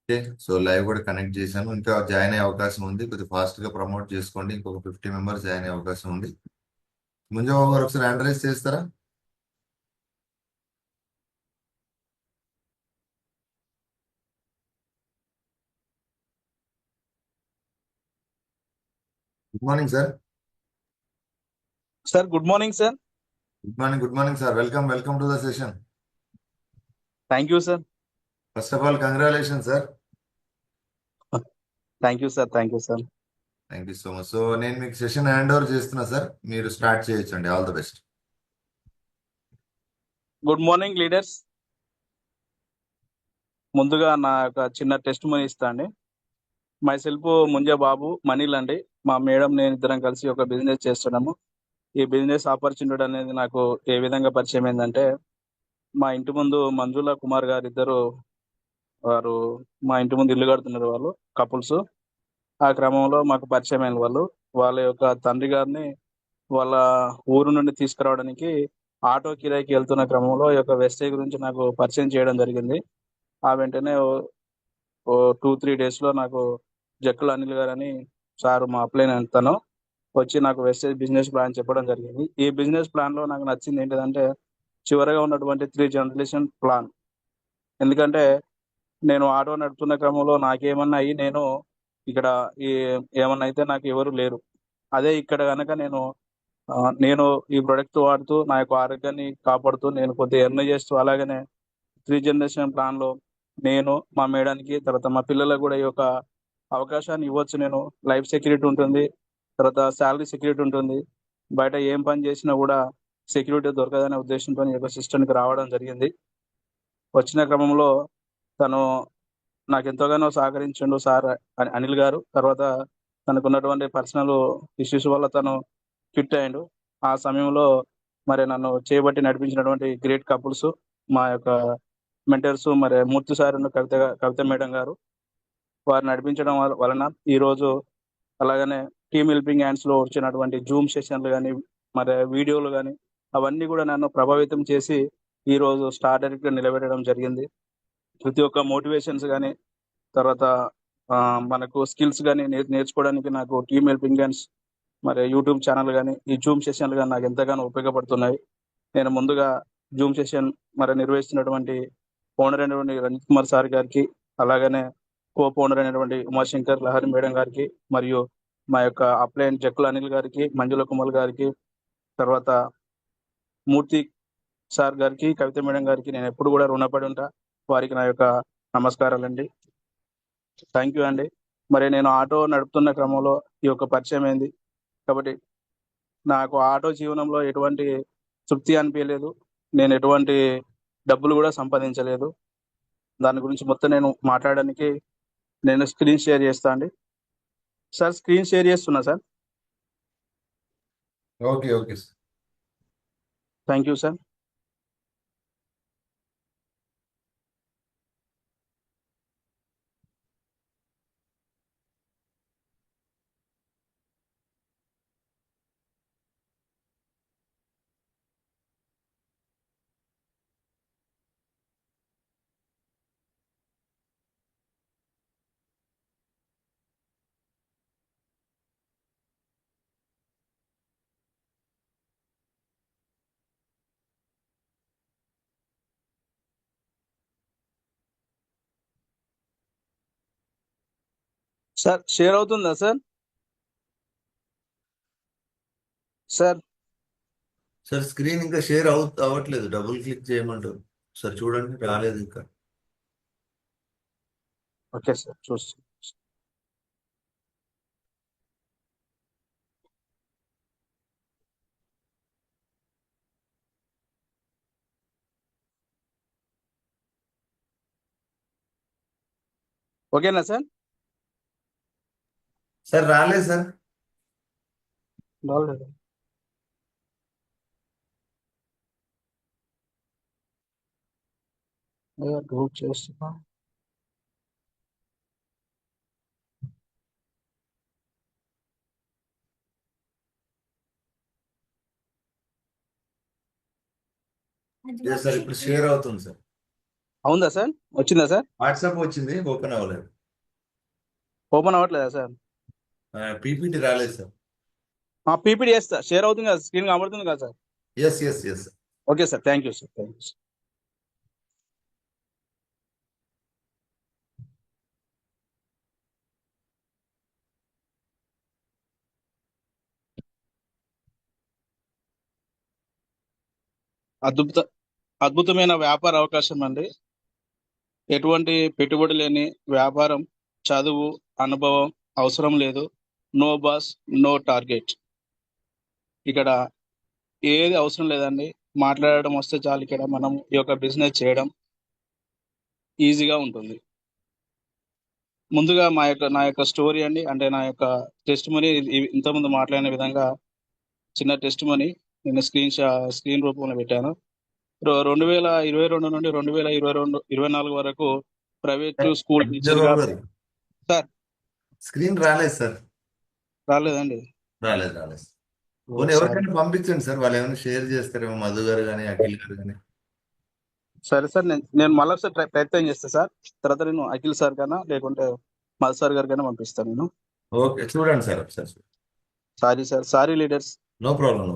Okay. So live కూడా connect చేశాను. ఇంకా జాయిన్ అయ్యే అవకాశం ఉంది. కొద్దిగా ఫాస్ట్ గా ప్రమోట్ చేసుకోండి. ఇంకొక 50 మెంబర్స్ జాయిన్ అయ్యే అవకాశం ఉంది. ముంజబాబు గారు ఒకసారి హ్యాండ్ రైజ్ చేస్తారా? Good morning sir. Sir good morning sir. Good morning, good morning sir. Welcome, welcome to the session. Thank you sir. First of all congratulation sir. Thank you sir. Thank you sir. Thank you so much. So నేను మీకు session hand over చేస్తున్నా sir. మీరు start చేయొచ్చండి. All the best. Good morning leaders. ముందుగా నా యొక్క చిన్న test money ఇస్తా అండి. మై సెల్ఫ్ ముంజా బాబు మనీల్ అండి. మా మేడం నేను ఇద్దరం కలిసి ఒక బిజినెస్ చేస్తున్నాము. ఈ బిజినెస్ ఆపర్చునిటీ అనేది నాకు ఏ విధంగా పరిచయం ఏంటంటే, మా ఇంటి ముందు మంజుల కుమార్ గారు ఇద్దరు వారు మా ఇంటి ముందు ఇల్లు కడుతున్నారు. వాళ్ళు కపుల్స్. ఆ క్రమంలో మాకు పరిచయమైన వాళ్ళు. వాళ్ళ యొక్క తండ్రి గారిని వాళ్ళ ఊరు నుండి తీసుకురావడానికి ఆటో కిరాయికి వెళ్తున్న క్రమంలో ఈ యొక్క వెస్టేజ్ గురించి నాకు పరిచయం చేయడం జరిగింది. ఆ వెంటనే ఓ 2-3 డేస్‌లో నాకు జక్కుల అనిల్ గారని సారు మా అప్లైన్ తను వచ్చి నాకు వెస్టేజ్ బిజినెస్ ప్లాన్ చెప్పడం జరిగింది. ఈ బిజినెస్ ప్లాన్‌లో నాకు నచ్చింది ఏంటిదంటే, చివరగా ఉన్నటువంటి 3 జనరేషన్ ప్లాన్. ఎందుకంటే నేను ఆటో నడుపుతున్న క్రమంలో నాకేమన్నా అయ్యి నేను ఇక్కడ ఈ ఏమన్నా అయితే నాకు ఎవరు లేరు. అదే ఇక్కడ గనక నేను ఈ ప్రొడక్ట్ వాడుతూ నా యొక్క ఆరోగ్యాన్ని కాపాడుతూ నేను కొద్దిగా ఎర్న్ చేస్తూ అలాగనే 3 జనరేషన్ ప్లాన్‌లో నేను, మా మేడానికి, తర్వాత మా పిల్లలకు గూడా ఈ యొక్క అవకాశాన్ని ఇవ్వచ్చు నేను. లైఫ్ సెక్యూరిటీ ఉంటుంది. తర్వాత సాలరీ సెక్యూరిటీ ఉంటుంది. బయట ఏం పని చేసినా గూడా సెక్యూరిటీ దొరకదనే ఉద్దేశంతోని ఈ యొక్క సిస్టమ్‌కి రావడం జరిగింది. వచ్చిన క్రమంలో తను నాకెంతగానో సహకరించిండు సార్ అనిల్ గారు. తర్వాత తనకున్నటువంటి పర్సనల్ ఇష్యూస్ వల్ల తను క్విట్ అయ్యిండు. ఆ సమయంలో మరి నన్ను చేయబట్టి నడిపించినటువంటి గ్రేట్ కపుల్స్ మా యొక్క మెంటర్స్ మరి మూర్తి సార్, కవిత మేడం గారు. వారు నడిపించడం వలన ఈరోజు అలాగనే టీమ్ హెల్పింగ్ హ్యాండ్స్‌లో వచ్చినటువంటి జూమ్ సెషన్‌లు గాని, మరి వీడియోలు గాని అవన్నీ గూడా నన్ను ప్రభావితం చేసి ఈరోజు స్టార్ డైరెక్ట్‌గా నిలబెట్టడం జరిగింది. ప్రతి ఒక్క మోటివేషన్స్ గాని, తర్వాత మనకు స్కిల్స్ గాని నేర్చుకోవడానికి నాకు టీమ్ హెల్పింగ్ హ్యాండ్స్ మరి యూట్యూబ్ ఛానల్ గాని, ఈ జూమ్ సెషన్‌లు గాని నాకు ఎంతగానో ఉపయోగపడుతున్నాయి. నేను ముందుగా జూమ్ సెషన్ మరి నిర్వహిస్తున్నటువంటి ఓనర్ అయినటువంటి రంజిత్ కుమార్ సార్ గారికి, అలాగనే ఓనర్ అయినటువంటి ఉమాశంకర్ లహరి మేడం గారికి, మరియు మా యొక్క అప్లయన్ జక్కుల అనిల్ గారికి, మంజుల కుమార్ గారికి, తర్వాత మూర్తి సార్ గారికి, కవిత మేడం గారికి నేను ఎప్పుడు కూడా రుణపడి ఉంటా. వారికి నా యొక్క నమస్కారాలండి. థ్యాంక్ యూ అండి. మరి నేను ఆటో నడుపుతున్న క్రమంలో ఈ యొక్క పరిచయం అయింది. కాబట్టి నాకు ఆటో జీవనంలో ఎటువంటి తృప్తి అనిపియలేదు. నేను ఎటువంటి డబ్బులు గూడా సంపాదించలేదు. దాని గురించి మొత్తం నేను మాట్లాడడానికి నేను స్క్రీన్ షేర్ చేస్తా అండి. సార్ స్క్రీన్ షేర్ చేస్తున్నా sir. Okay, okay sir. Thank you sir. Sir share అవుతుందా సార్? సార్ సార్ స్క్రీన్ ఇంకా షేర్ అవ్వట్లేదు. డబుల్ క్లిక్ చేయమంటారు. సార్ చూడండి, రాలేదు ఇంకా. ఓకే సార్ చూస్తాను. ఓకేనా సార్? సార్ రాలేదు సార్. రాలేదు. గ్రూప్ చేస్తున్నా. లేదు సార్, ఇప్పుడు షేర్ అవుతుంది సార్. అవుందా సార్? వచ్చిందా సార్? వాట్సాప్ వచ్చింది, ఓపెన్ అవ్వలేదు. ఓపెన్ అవ్వట్లేదా సార్? పీపీటీ రాలేదు సార్. పీపీటీ చేస్తా, షేర్ అవుతుంది కదా, స్క్రీన్ కనబడుతుంది కదా sir? Yes yes yes. Okay sir, thank you sir, thank you sir. అద్భుత అద్భుతమైన వ్యాపార అవకాశం అండి. ఎటువంటి పెట్టుబడి లేని వ్యాపారం. చదువు, అనుభవం అవసరం లేదు. No boss, no target. ఇక్కడ ఏది అవసరం లేదండి. మాట్లాడడం వస్తే చాలు. ఇక్కడ మనం ఈ యొక్క బిజినెస్ చేయడం ఈజీగా ఉంటుంది. ముందుగా నా యొక్క స్టోరీ అండి, అంటే నా యొక్క టెస్ట్ మనీ ఇంతకుముందు మాట్లాడిన విధంగా చిన్న టెస్ట్ మనీ నేను స్క్రీన్ రూపంలో పెట్టాను. 2022 నుండి 2024 వరకు ప్రైవేట్ స్కూల్ టీచర్ గా. బాబు గారు, సార్, స్క్రీన్ రాలేదు సార్. రాలేదండి? రాలేదు రాలేదు. ఓ, పోనీ సారీ. ఎవరికైనా పంపించండి సార్, వాళ్ళు ఏమైనా షేర్ చేస్తారేమో, మధు గారు కానీ అఖిల్ గారు కానీ. సరే సార్, నేను మళ్ళీ ఒకసారి ప్రయత్నం చేస్తా సార్. తర్వాత నేను అఖిల్ సార్ కన్నా లేకుంటే మధు సార్ గారికైనా పంపిస్తాను నేను. ఓకే, చూడండి సార్ ఒకసారి. Sorry sir, sorry leaders. No problem.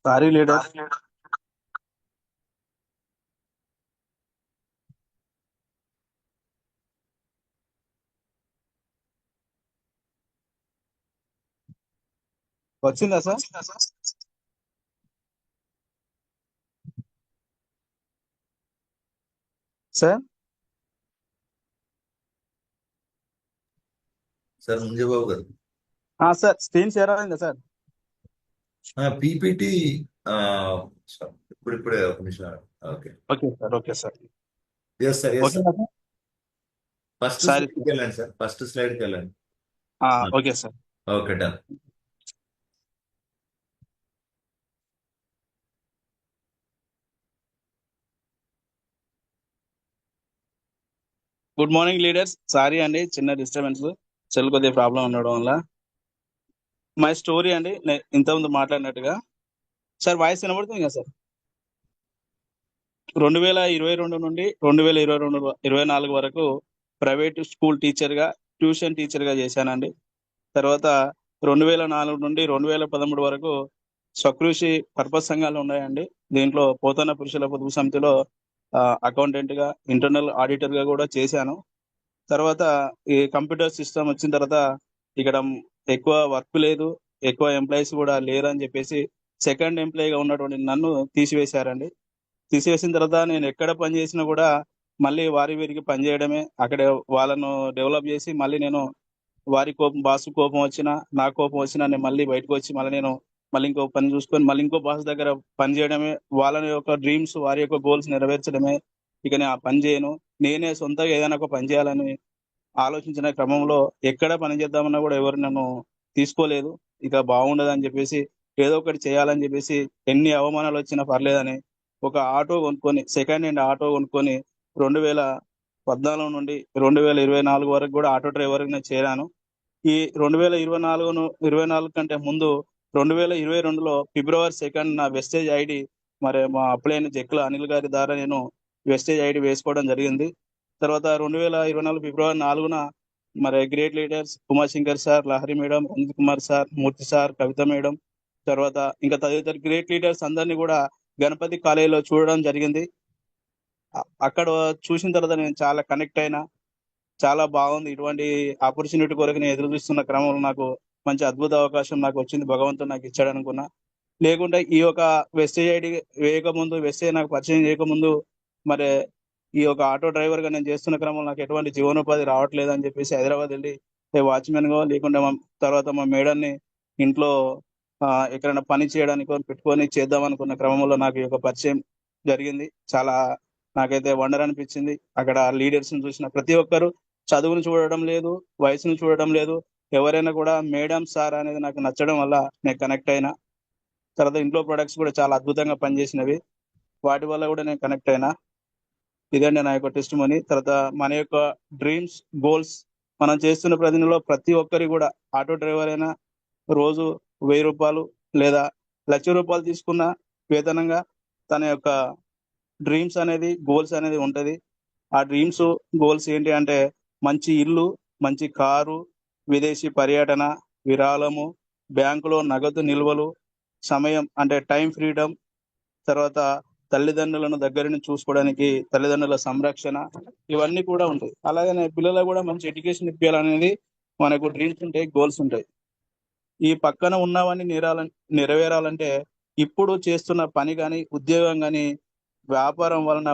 Sorry leaders. వచ్చిందా sir? Sir, sir Munje Babu garu, sir screen share అయిందా సార్? పీపీటీ ఇప్పుడిప్పుడే ఒక నిమిషం. Okay. Okay sir, okay sir. Yes sir, yes sir. ఓకేనా సార్? ఫస్ట్ సారీ స్లైడ్కి సార్. వెళ్ళండి సార్, ఫస్ట్ స్లైడ్కి వెళ్ళండి. Okay sir. Okay, done. Good morning leaders. Sorry అండి, చిన్న డిస్టర్బెన్స్, సెల్ కొద్దిగా ప్రాబ్లం ఉండడం వల్ల. మై స్టోరీ అండి, ఇంతకుముందు మాట్లాడినట్టుగా. సార్ వాయిస్ వినబడుతుంది కదా సార్? 2022 నుండి 2024 వరకు ప్రైవేట్ స్కూల్ టీచర్గా, ట్యూషన్ టీచర్గా చేశానండి. తర్వాత 2004 నుండి 2013 వరకు స్వకృషి పర్పస్ సంఘాలు ఉన్నాయండి. దీంట్లో పోతన్న పురుషుల పొదుపు సమితిలో అకౌంటెంట్గా, ఇంటర్నల్ ఆడిటర్గా కూడా చేశాను. తర్వాత ఈ కంప్యూటర్ సిస్టమ్ వచ్చిన తర్వాత ఇక్కడ ఎక్కువ వర్క్ లేదు, ఎక్కువ ఎంప్లాయీస్ కూడా లేరు అని చెప్పేసి సెకండ్ ఎంప్లాయీగా ఉన్నటువంటి నన్ను తీసివేశారండి. తీసివేసిన తర్వాత నేను ఎక్కడ పని చేసినా కూడా మళ్ళీ వారి వీరికి పని చేయడమే. అక్కడ వాళ్ళను డెవలప్ చేసి మళ్ళీ నేను వారి కోపం, బాస్ కోపం వచ్చినా, నా కోపం వచ్చినా నేను మళ్ళీ బయటకు వచ్చి మళ్ళీ ఇంకో పని చూసుకొని మళ్ళీ ఇంకో బాస్ దగ్గర పని చేయడమే. వాళ్ళ యొక్క డ్రీమ్స్, వారి యొక్క గోల్స్ నెరవేర్చడమే. ఇక నేను ఆ పని చేయను. నేనే సొంతంగా ఏదైనా ఒక పని చేయాలని ఆలోచించిన క్రమంలో ఎక్కడ పని చేద్దామన్నా కూడా ఎవరు నన్ను తీసుకోలేదు. ఇక బాగుండదని చెప్పేసి ఏదో ఒకటి చేయాలని చెప్పేసి ఎన్ని అవమానాలు వచ్చినా పర్లేదని ఒక ఆటో కొనుక్కొని, సెకండ్ హ్యాండ్ ఆటో కొనుక్కొని 2014 నుండి 2024 వరకు కూడా ఆటో డ్రైవర్‌గా నేను చేరాను. ఈ 2024 కంటే ముందు 2022లో ఫిబ్రవరి 2 నా వెస్టేజ్ ఐడీ మరి మా అప్పులైన జక్కుల అనిల్ గారి ద్వారా నేను వెస్టేజ్ ఐడీ వేసుకోవడం జరిగింది. తర్వాత 2024 ఫిబ్రవరి 4న మరి great leaders Umashankar sir, Lahari madam, Ranjith Kumar sir, Murthy sir, Kavitha madam, తర్వాత ఇంకా తదితర గ్రేట్ లీడర్స్ అందరినీ కూడా గణపతి కాలేజీలో చూడడం జరిగింది. అక్కడ చూసిన తర్వాత నేను చాలా కనెక్ట్ అయినా. చాలా బాగుంది. ఇటువంటి ఆపర్చునిటీ కొరకు నేను ఎదురు చూస్తున్న క్రమంలో నాకు మంచి అద్భుత అవకాశం నాకు వచ్చింది. భగవంతుడు నాకు ఇచ్చాడనుకున్నా. లేకుంటే ఈ యొక్క వెస్టేజ్ ఐడీ వేయకముందు, వెస్టేజ్ నాకు పరిచయం చేయకముందు మరి ఈ యొక్క ఆటో డ్రైవర్‌గా నేను చేస్తున్న క్రమంలో నాకు ఎటువంటి జీవనోపాధి రావట్లేదని చెప్పేసి హైదరాబాద్ ఎళ్లి వాచ్‌మెన్‌గో లేకుంటే తర్వాత మా మేడంని ఇంట్లో ఎక్కడైనా పని చేయడానికో పెట్టుకొని చేద్దామనుకున్న క్రమంలో నాకు ఈ యొక్క పరిచయం జరిగింది. చాలా నాకైతే వండర్ అనిపించింది. అక్కడ లీడర్స్‌ని చూసిన ప్రతి ఒక్కరు చదువును చూడడం లేదు, వయసును చూడడం లేదు. ఎవరైనా కూడా మేడం, సార్ అనేది నాకు నచ్చడం వల్ల నేను కనెక్ట్ అయినా. తర్వాత ఇంట్లో ప్రొడక్ట్స్ కూడా చాలా అద్భుతంగా పనిచేసినవి. వాటి వల్ల కూడా నేను కనెక్ట్ అయినా. ఇదండి నా యొక్క టెస్టిమనీ. తర్వాత మన యొక్క డ్రీమ్స్, గోల్స్ మనం చేస్తున్న పనిలో ప్రతి ఒక్కరికి కూడా ఆటో డ్రైవర్ అయినా రోజు రూ. 1000 లేదా రూ. 1,00,000 తీసుకున్న వేతనంగా తన యొక్క డ్రీమ్స్ అనేది, గోల్స్ అనేది ఉంటది. ఆ డ్రీమ్స్, గోల్స్ ఏంటి అంటే మంచి ఇల్లు, మంచి కారు, విదేశీ పర్యటన, విరాళము, బ్యాంకులో నగదు నిల్వలు, సమయం అంటే టైమ్ ఫ్రీడమ్, తర్వాత తల్లిదండ్రులను దగ్గర నుంచి చూసుకోవడానికి తల్లిదండ్రుల సంరక్షణ, ఇవన్నీ కూడా ఉంటాయి. అలాగనే పిల్లలకు కూడా మంచి ఎడ్యుకేషన్ ఇప్పియాలనేది మనకు డ్రీమ్స్ ఉంటాయి, గోల్స్ ఉంటాయి. ఈ పక్కన ఉన్నవన్నీ నెరవేరాలంటే ఇప్పుడు చేస్తున్న పని గాని, ఉద్యోగం గాని, వ్యాపారం వలన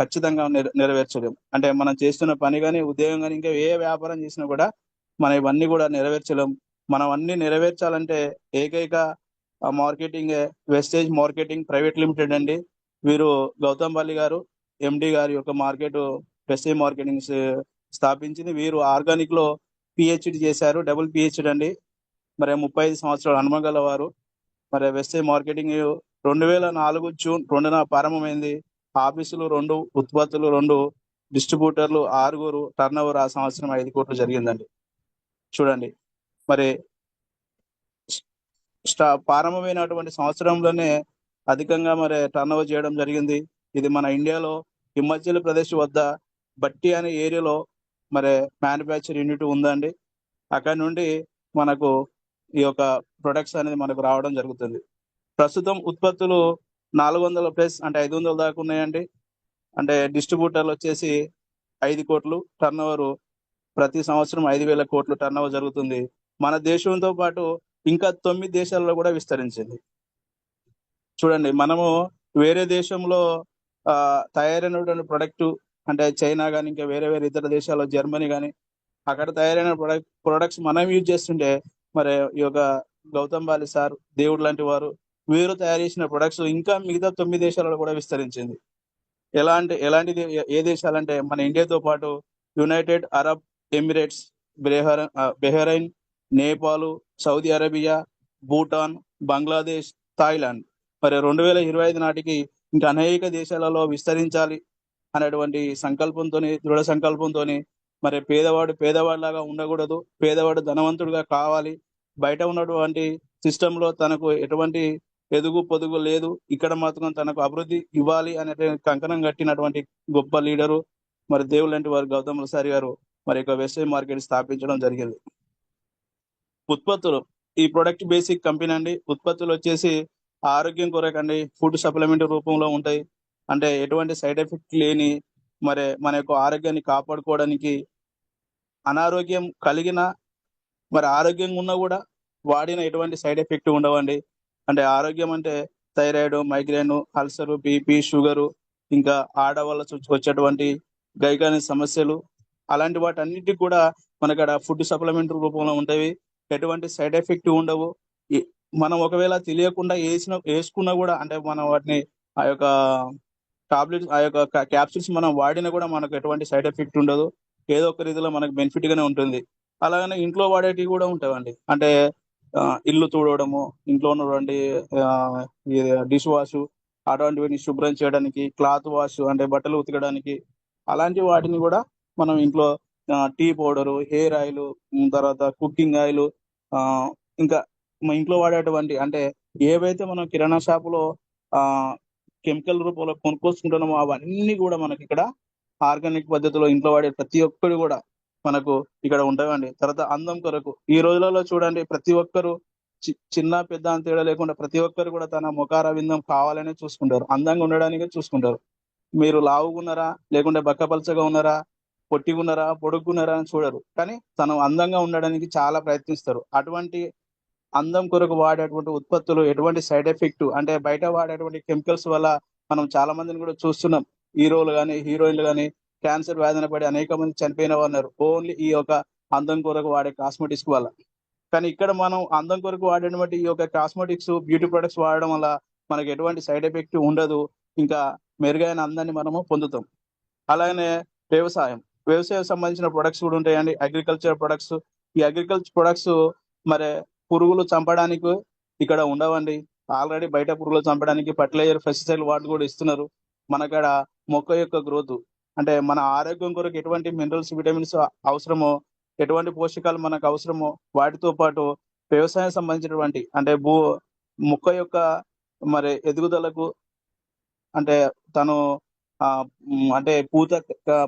ఖచ్చితంగా నెరవేర్చలేం. అంటే మనం చేస్తున్న పని గాని, ఉద్యోగం గాని, ఇంకా ఏ వ్యాపారం చేసినా కూడా మనం ఇవన్నీ కూడా నెరవేర్చలేం. మనం అన్నీ నెరవేర్చాలంటే ఏకైక మార్కెటింగే వెస్టేజ్ మార్కెటింగ్ ప్రైవేట్ లిమిటెడ్ అండి. వీరు గౌతంపల్లి గారు, ఎండీ గారి యొక్క వెస్టేజ్ మార్కెటింగ్ స్థాపించింది. వీరు ఆర్గానిక్‌లో పీహెచ్‌డీ చేశారు. డబుల్ పీహెచ్‌డీ అండి. మరి 35 సంవత్సరాల అనుభవం గలవారు. మరి వెస్టేజ్ మార్కెటింగ్ 2004 జూన్ 2న ప్రారంభమైంది. ఆఫీసులు 2, ఉత్పత్తులు 2, డిస్ట్రిబ్యూటర్లు 6, టర్నోవర్ ఆ సంవత్సరం 5 కోట్లు జరిగిందండి. చూడండి. మరి ప్రారంభమైనటువంటి సంవత్సరంలోనే అధికంగా మరి టర్నోవర్ చేయడం జరిగింది. ఇది మన ఇండియాలో హిమాచల్ ప్రదేశ్ వద్ద బట్టి అనే ఏరియాలో మరి మ్యానుఫ్యాక్చర్ యూనిట్ ఉందండి. అక్కడి నుండి మనకు ఈ యొక్క ప్రొడక్ట్స్ అనేది మనకు రావడం జరుగుతుంది. ప్రస్తుతం ఉత్పత్తులు 400 ప్లస్ అంటే 500 దాకా ఉన్నాయండి. అంటే డిస్ట్రిబ్యూటర్లు వచ్చేసి 5 కోట్లు టర్నోవర్, ప్రతి సంవత్సరం 5,000 కోట్లు టర్నోవర్ జరుగుతుంది. మన దేశంతో పాటు ఇంకా 9 దేశాల్లో కూడా విస్తరించింది. చూడండి, మనము వేరే దేశంలో తయారైనటువంటి ప్రొడక్ట్ అంటే చైనా గాని, ఇంకా వేరే వేరే ఇతర దేశాల్లో జర్మనీ గాని, అక్కడ తయారైన ప్రొడక్ట్స్ మనం యూజ్ చేస్తుంటే మరి ఈ యొక్క గౌతమ్ బాలి సార్, దేవుడు లాంటి వారు, వీరు తయారు చేసిన ప్రొడక్ట్స్ ఇంకా మిగతా 9 దేశాలలో కూడా విస్తరించింది. ఎలాంటిది ఏ దేశాలంటే మన ఇండియాతో పాటు United Arab Emirates, Bahrain, Nepal, Saudi Arabia, Bhutan, Bangladesh, Thailand మరి 2025 నాటికి ఇంకా అనేక దేశాలలో విస్తరించాలి అనేటువంటి సంకల్పంతోని, దృఢ సంకల్పంతోని మరి పేదవాడిలాగా ఉండకూడదు. పేదవాడు ధనవంతుడిగా కావాలి. బయట ఉన్నటువంటి సిస్టంలో తనకు ఎటువంటి ఎదుగు పొదుగు లేదు. ఇక్కడ మాత్రం తనకు అభివృద్ధి ఇవ్వాలి అనే కంకణం కట్టినటువంటి గొప్ప లీడరు మరి దేవుడు లాంటి వారు గౌతమ్ సారి గారు మరి యొక్క వెస్టేజ్ మార్కెట్ స్థాపించడం జరిగింది. ఉత్పత్తులు, ఈ ప్రొడక్ట్ బేసిక్ కంపెనీ అండి. ఉత్పత్తులు వచ్చేసి ఆరోగ్యం కొరకండి, ఫుడ్ సప్లిమెంట్ రూపంలో ఉంటాయి. అంటే ఎటువంటి సైడ్ ఎఫెక్ట్ లేని మరి మన యొక్క ఆరోగ్యాన్ని కాపాడుకోవడానికి, అనారోగ్యం కలిగిన మరి ఆరోగ్యంగా ఉన్నా కూడా వాడిన ఎటువంటి సైడ్ ఎఫెక్ట్ ఉండవండి. అంటే ఆరోగ్యం అంటే thyroid, migraine, ulcer, BP, sugar, ఇంకా ఆడవాళ్ళ వచ్చేటువంటి గైకాని సమస్యలు, అలాంటి వాటన్నిటికి కూడా మనకడ ఫుడ్ సప్లిమెంట్ రూపంలో ఉంటాయి. ఎటువంటి సైడ్ ఎఫెక్ట్ ఉండవు. మనం ఒకవేళ తెలియకుండా వేసుకున్నా కూడా అంటే మనం వాటిని ఆ యొక్క టాబ్లెట్స్ ఆ యొక్క క్యాప్సూల్స్ మనం వాడినా కూడా మనకు ఎటువంటి సైడ్ ఎఫెక్ట్ ఉండదు. ఏదో ఒక రీతిలో మనకు బెనిఫిట్ గానే ఉంటుంది. అలాగనే ఇంట్లో వాడేటివి కూడా ఉంటాయండి. అంటే ఇల్లు తుడవడము, ఇంట్లో ఉన్నటువంటి ఆహ్, ఈ డిష్ వాషు అటువంటివన్నీ శుభ్రం చేయడానికి, క్లాత్ వాష్ అంటే బట్టలు ఉతకడానికి, అలాంటి వాటిని కూడా మనం ఇంట్లో టీ పౌడరు, హెయిర్ ఆయిలు, తర్వాత కుకింగ్ ఆయిలు, ఆహ్, ఇంకా మన ఇంట్లో వాడేటువంటి అంటే ఏవైతే మనం కిరాణా షాపులో ఆహ్, కెమికల్ రూపంలో కొనుక్కొచ్చుకుంటున్నామో అవన్నీ గూడా మనకిక్కడ ఆర్గానిక్ పద్ధతిలో ఇంట్లో వాడే ప్రతి ఒక్కటి గూడా మనకు ఇక్కడ ఉంటాయండి. తర్వాత అందం కొరకు ఈ రోజులలో చూడండి ప్రతి ఒక్కరు చిన్న, పెద్ద అని తేడా లేకుండా ప్రతి ఒక్కరు గూడా తన ముఖార విందం కావాలనే చూసుకుంటారు. అందంగా ఉండడానికే చూసుకుంటారు. మీరు లావుగున్నారా? లేకుంటే బక్కపలచగా ఉన్నారా? పొట్టిగున్నారా? పొడుగ్గున్నారా? అని చూడరు. కానీ తను అందంగా ఉండడానికి చాలా ప్రయత్నిస్తారు. అటువంటి అందం కొరకు వాడేటువంటి ఉత్పత్తులు ఎటువంటి సైడ్ ఎఫెక్ట్ అంటే బయట వాడేటువంటి కెమికల్స్ వల్ల మనం చాలా మందిని కూడా చూస్తున్నాం. హీరోలు గాని, హీరోయిన్‌లు గాని క్యాన్సర్ వ్యాధిన పడి అనేక మంది చనిపోయిన వారున్నారు. ఓన్లీ ఈ యొక్క అందం కొరకు వాడే కాస్మెటిక్స్ వల్ల. కానీ ఇక్కడ మనం అందం కొరకు వాడేటువంటి ఈ యొక్క కాస్మెటిక్స్, బ్యూటీ ప్రొడక్ట్స్ వాడడం వల్ల మనకు ఎటువంటి సైడ్ ఎఫెక్ట్ ఉండదు. ఇంకా మెరుగైన అందాన్ని మనము పొందుతాం. అలాగనే వ్యవసాయం. వ్యవసాయం సంబంధించిన ప్రొడక్ట్స్ కూడా ఉంటాయండి. Agriculture products. ఈ అగ్రికల్చర్ ప్రొడక్ట్స్ మరి పురుగులు చంపడానికి ఇక్కడ ఉండవండి. ఆల్రెడీ బయట పురుగులు చంపడానికి ఫెర్టిలైజర్, పెస్టిసైడ్ వాటిని కూడా ఇస్తున్నారు. మనకాడ మొక్క యొక్క గ్రోత్ అంటే మన ఆరోగ్యం కొరకు ఎటువంటి మినరల్స్, విటమిన్స్ అవసరమో, ఎటువంటి పోషకాలు మనకు అవసరమో వాటితో పాటు వ్యవసాయం సంబంధించినటువంటి అంటే మొక్క యొక్క మరి ఎదుగుదలకు అంటే తను అంటే పూత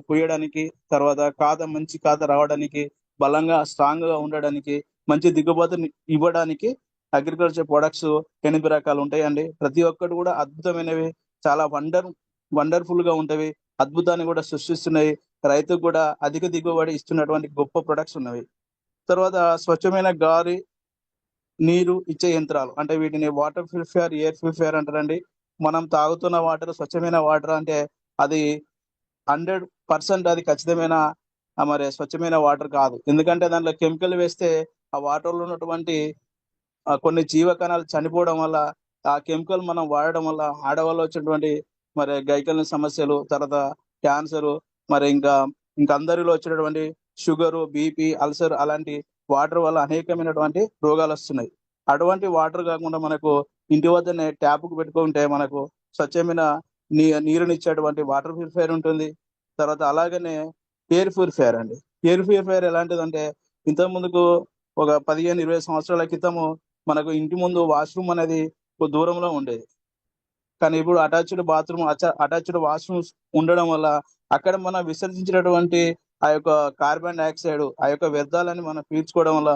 పూయడానికి, తర్వాత మంచి కాత రావడానికి, బలంగా స్ట్రాంగ్‌గా ఉండడానికి, మంచి దిగుబడిని ఇవ్వడానికి అగ్రికల్చర్ ప్రొడక్ట్స్ 8 రకాలు ఉంటాయండి. ప్రతి ఒక్కటి కూడా అద్భుతమైనవి. చాలా వండర్‌ఫుల్‌గా ఉంటవి. అద్భుతాన్ని కూడా సృష్టిస్తున్నాయి. రైతుకు కూడా అధిక దిగుబడి ఇస్తున్నటువంటి గొప్ప ప్రొడక్ట్స్ ఉన్నవి. తర్వాత స్వచ్ఛమైన గాలి, నీరు ఇచ్చే యంత్రాలు. అంటే వీటిని వాటర్ ప్యూరిఫైయర్, ఎయిర్ ప్యూరిఫైయర్ అంటారండి. మనం తాగుతున్న వాటర్ స్వచ్ఛమైన వాటర్ అంటే అది 100% అది ఖచ్చితమైన మరి స్వచ్ఛమైన వాటర్ కాదు. ఎందుకంటే దాంట్లో కెమికల్ వేస్తే ఆ వాటర్‌లో ఉన్నటువంటి కొన్ని జీవకణాలు చనిపోవడం వల్ల, ఆ కెమికల్ మనం వాడడం వల్ల ఆడవాళ్ళలో వచ్చేటువంటి మరి గైకల్ని సమస్యలు, తర్వాత క్యాన్సరు, మరి ఇంకా అందరిలో వచ్చేటటువంటి షుగరు, బీపీ, అల్సర్ అలాంటి వాటర్ వల్ల అనేకమైనటువంటి రోగాలొస్తున్నాయి. అటువంటి వాటర్ కాకుండా మనకు ఇంటి వద్దనే ట్యాప్‌కు పెట్టుకుంటే మనకు స్వచ్ఛమైన నీరునిచ్చేటువంటి వాటర్ ప్యూరిఫైయర్ ఉంటుంది. తర్వాత అలాగనే ఎయిర్ ప్యూరిఫైయర్ అండి. ఎయిర్ ప్యూరిఫైయర్ ఎలాంటిదంటే ఇంతకు ముందుకు ఒక 15, 20 సంవత్సరాల క్రితము మనకు ఇంటి ముందు వాష్‌రూమ్ అనేది దూరంలో ఉండేది. కానీ ఇప్పుడు అటాచ్డ్ బాత్రూమ్, అటాచ్డ్ వాష్‌రూమ్స్ ఉండడం వల్ల అక్కడ మనం విసర్జించినటువంటి ఆ యొక్క కార్బన్ డయాక్సైడ్, ఆ యొక్క వ్యర్థాలని మనం పీల్చుకోవడం వల్ల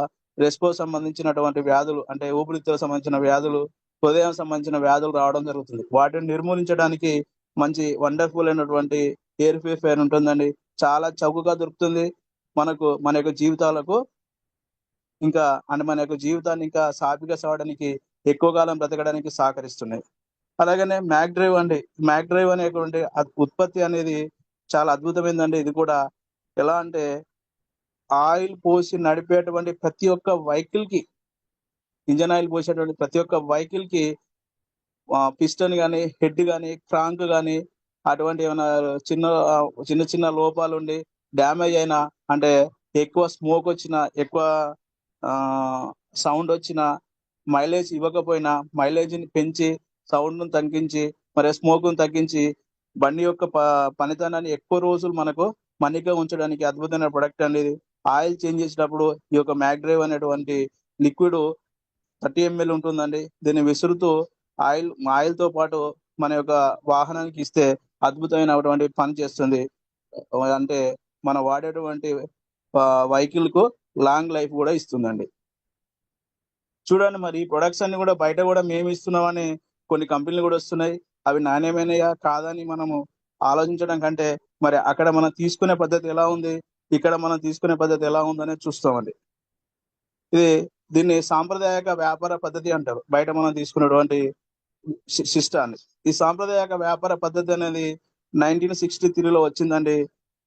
సంబంధించినటువంటి వ్యాధులు అంటే ఊపిరితిత్తులకు సంబంధించిన వ్యాధులు, హృదయం సంబంధించిన వ్యాధులు రావడం జరుగుతుంది. వాటిని నిర్మూలించడానికి మంచి వండర్‌ఫుల్ అయినటువంటి ఎయిర్ ప్యూరిఫైయర్ ఉంటుందండి. చాలా చౌకగా దొరుకుతుంది. మన యొక్క జీవితాలకు ఇంకా అంటే మన యొక్క జీవితాన్ని ఇంకా సాఫీగా సాగడానికి, ఎక్కువ కాలం బ్రతకడానికి సహకరిస్తున్నాయి. అలాగనే మ్యాక్ డ్రైవ్ అండి. మ్యాక్ డ్రైవ్ అనేటువంటి ఉత్పత్తి అనేది చాలా అద్భుతమైందండి. ఇది కూడా ఎలా అంటే ఆయిల్ పోసి నడిపేటువంటి ప్రతి ఒక్క వెహికల్‌కి, ఇంజిన్ ఆయిల్ పోసేటువంటి ప్రతి ఒక్క వెహికల్‌కి పిస్టన్ గాని, హెడ్ గాని, క్రాంక్ గాని అటువంటి ఏమైనా చిన్న చిన్న లోపాలుండి డ్యామేజ్ అయినా అంటే ఎక్కువ స్మోక్ వచ్చినా, ఎక్కువ ఆహ్, సౌండ్ వచ్చినా, మైలేజ్ ఇవ్వకపోయినా మైలేజ్‌ని పెంచి, సౌండ్‌ను తగ్గించి, మరి స్మోక్‌ను తగ్గించి బండి యొక్క పనితనాన్ని ఎక్కువ రోజులు మనకు మన్నిక ఉంచడానికి అద్భుతమైన ప్రొడక్ట్ అండి ఇది. ఆయిల్ చేంజ్ చేసేటప్పుడు ఈ యొక్క మ్యాక్ డ్రైవ్ అనేటువంటి లిక్విడ్ 30 ఎంఎల్ ఉంటుందండి. దీన్ని విసురుతూ ఆయిల్‌తో పాటు మన యొక్క వాహనానికి ఇస్తే అద్భుతమైనటువంటి పని చేస్తుంది. అంటే మనం వాడేటువంటి వెహికల్‌కు లాంగ్ లైఫ్ గూడా ఇస్తుందండి. చూడండి మరి ఈ ప్రొడక్ట్స్ అన్నీ గూడా బయట గూడా మేమిస్తున్నామని కొన్ని కంపెనీలు గూడా ఒస్తున్నాయి. అవి నాణ్యమైనయా? కాదా? అని మనము ఆలోచించడం కంటే, మరి అక్కడ మనం తీసుకునే పద్ధతి ఎలా ఉంది? ఇక్కడ మనం తీసుకునే పద్ధతి ఎలా ఉందనేది చూస్తామండి. ఇది దీన్ని సాంప్రదాయక వ్యాపార పద్ధతి అంటారు. బయట మనం తీసుకున్నటువంటి సిస్టాన్ని. ఈ సాంప్రదాయక వ్యాపార పద్ధతి అనేది 1963లో వచ్చిందండి.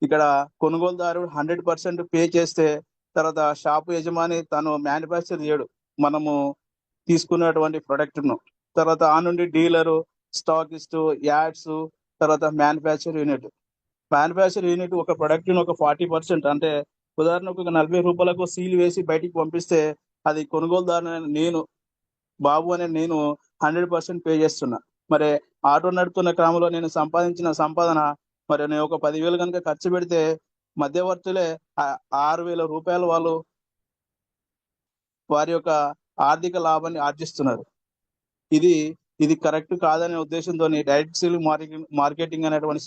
ఇక్కడ కొనుగోలుదారుడు 100% పే చేస్తే తర్వాత షాపు యజమాని తను మ్యానుఫ్యాక్చర్ చేయడు. మనము తీసుకున్నటువంటి ప్రొడక్ట్‌ను. తర్వాత నుండి డీలరు, స్టాకిస్టు, యాడ్సు తర్వాత మ్యానుఫ్యాక్చర్ యూనిట్ ఒక ప్రొడక్ట్ ని ఒక 40%, అంటే ఉదాహరణకు ఒక 40 రూపాయలకు సీల్ వేసి బయటికి పంపిస్తే అది కొనుగోలుదారు నేను, బాబు అనే నేను 100% పే చేస్తున్నా. మరి ఆటో నడుపుతున్న క్రమంలో నేను సంపాదించిన సంపాదన, మరి నేను ఒక 10,000 కనుక ఖర్చు పెడితే మధ్యవర్తులే 6,000 రూపాయలు వాళ్ళు వారి యొక్క ఆర్థిక లాభాన్ని ఆర్జిస్తున్నారు. ఇది ఇది కరెక్ట్ కాదనే ఉద్దేశంతో డైరెక్ట్ సేల్ మార్కెటింగ్ అనేటువంటి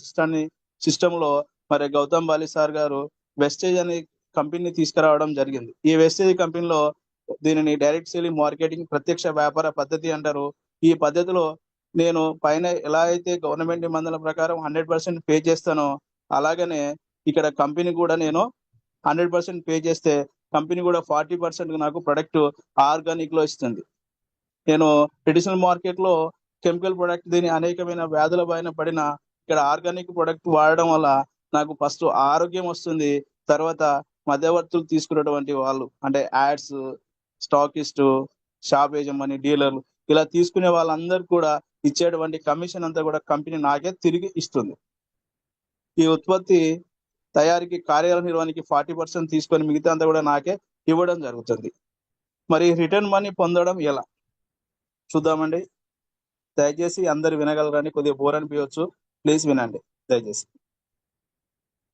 సిస్టమ్ లో మరి గౌతమ్ బాలి సార్ గారు వెస్టేజ్ అనే కంపెనీని తీసుకురావడం జరిగింది. ఈ వెస్టేజ్ కంపెనీలో దీనిని డైరెక్ట్ సేలింగ్ మార్కెటింగ్ ప్రత్యక్ష వ్యాపార పద్ధతి అంటారు. ఈ పద్ధతిలో నేను పైన ఎలా అయితే గవర్నమెంట్ నిబంధనల ప్రకారం 100% పే చేస్తానో, అలాగనే ఇక్కడ కంపెనీ కూడా నేను 100% పే చేస్తే కంపెనీ కూడా 40% నాకు ప్రొడక్ట్ ఆర్గానిక్ లో ఇస్తుంది. నేను ట్రెడిషనల్ మార్కెట్ లో కెమికల్ ప్రొడక్ట్ దీని అనేకమైన వ్యాధుల బారిన పడిన, ఇక్కడ ఆర్గానిక్ ప్రొడక్ట్ వాడడం వల్ల నాకు ఫస్ట్ ఆరోగ్యం వస్తుంది. తర్వాత మధ్యవర్తులు తీసుకున్నటువంటి వాళ్ళు అంటే యాడ్స్, స్టాకిస్ట్, షాప్ యజమాని, డీలర్లు ఇలా తీసుకునే వాళ్ళందరూ కూడా ఇచ్చేటువంటి కమిషన్ అంతా కూడా కంపెనీ నాకే తిరిగి ఇస్తుంది. ఈ ఉత్పత్తి తయారీకి కార్యాలయ నిర్వహణకి 40% తీసుకొని మిగతా అంతా కూడా నాకే ఇవ్వడం జరుగుతుంది. మరి రిటర్న్ మనీ పొందడం ఎలా చూద్దామండి. దయచేసి అందరు వినగలరని, కొద్దిగా బోర్ అనిపించవచ్చు, ప్లీజ్ వినండి దయచేసి.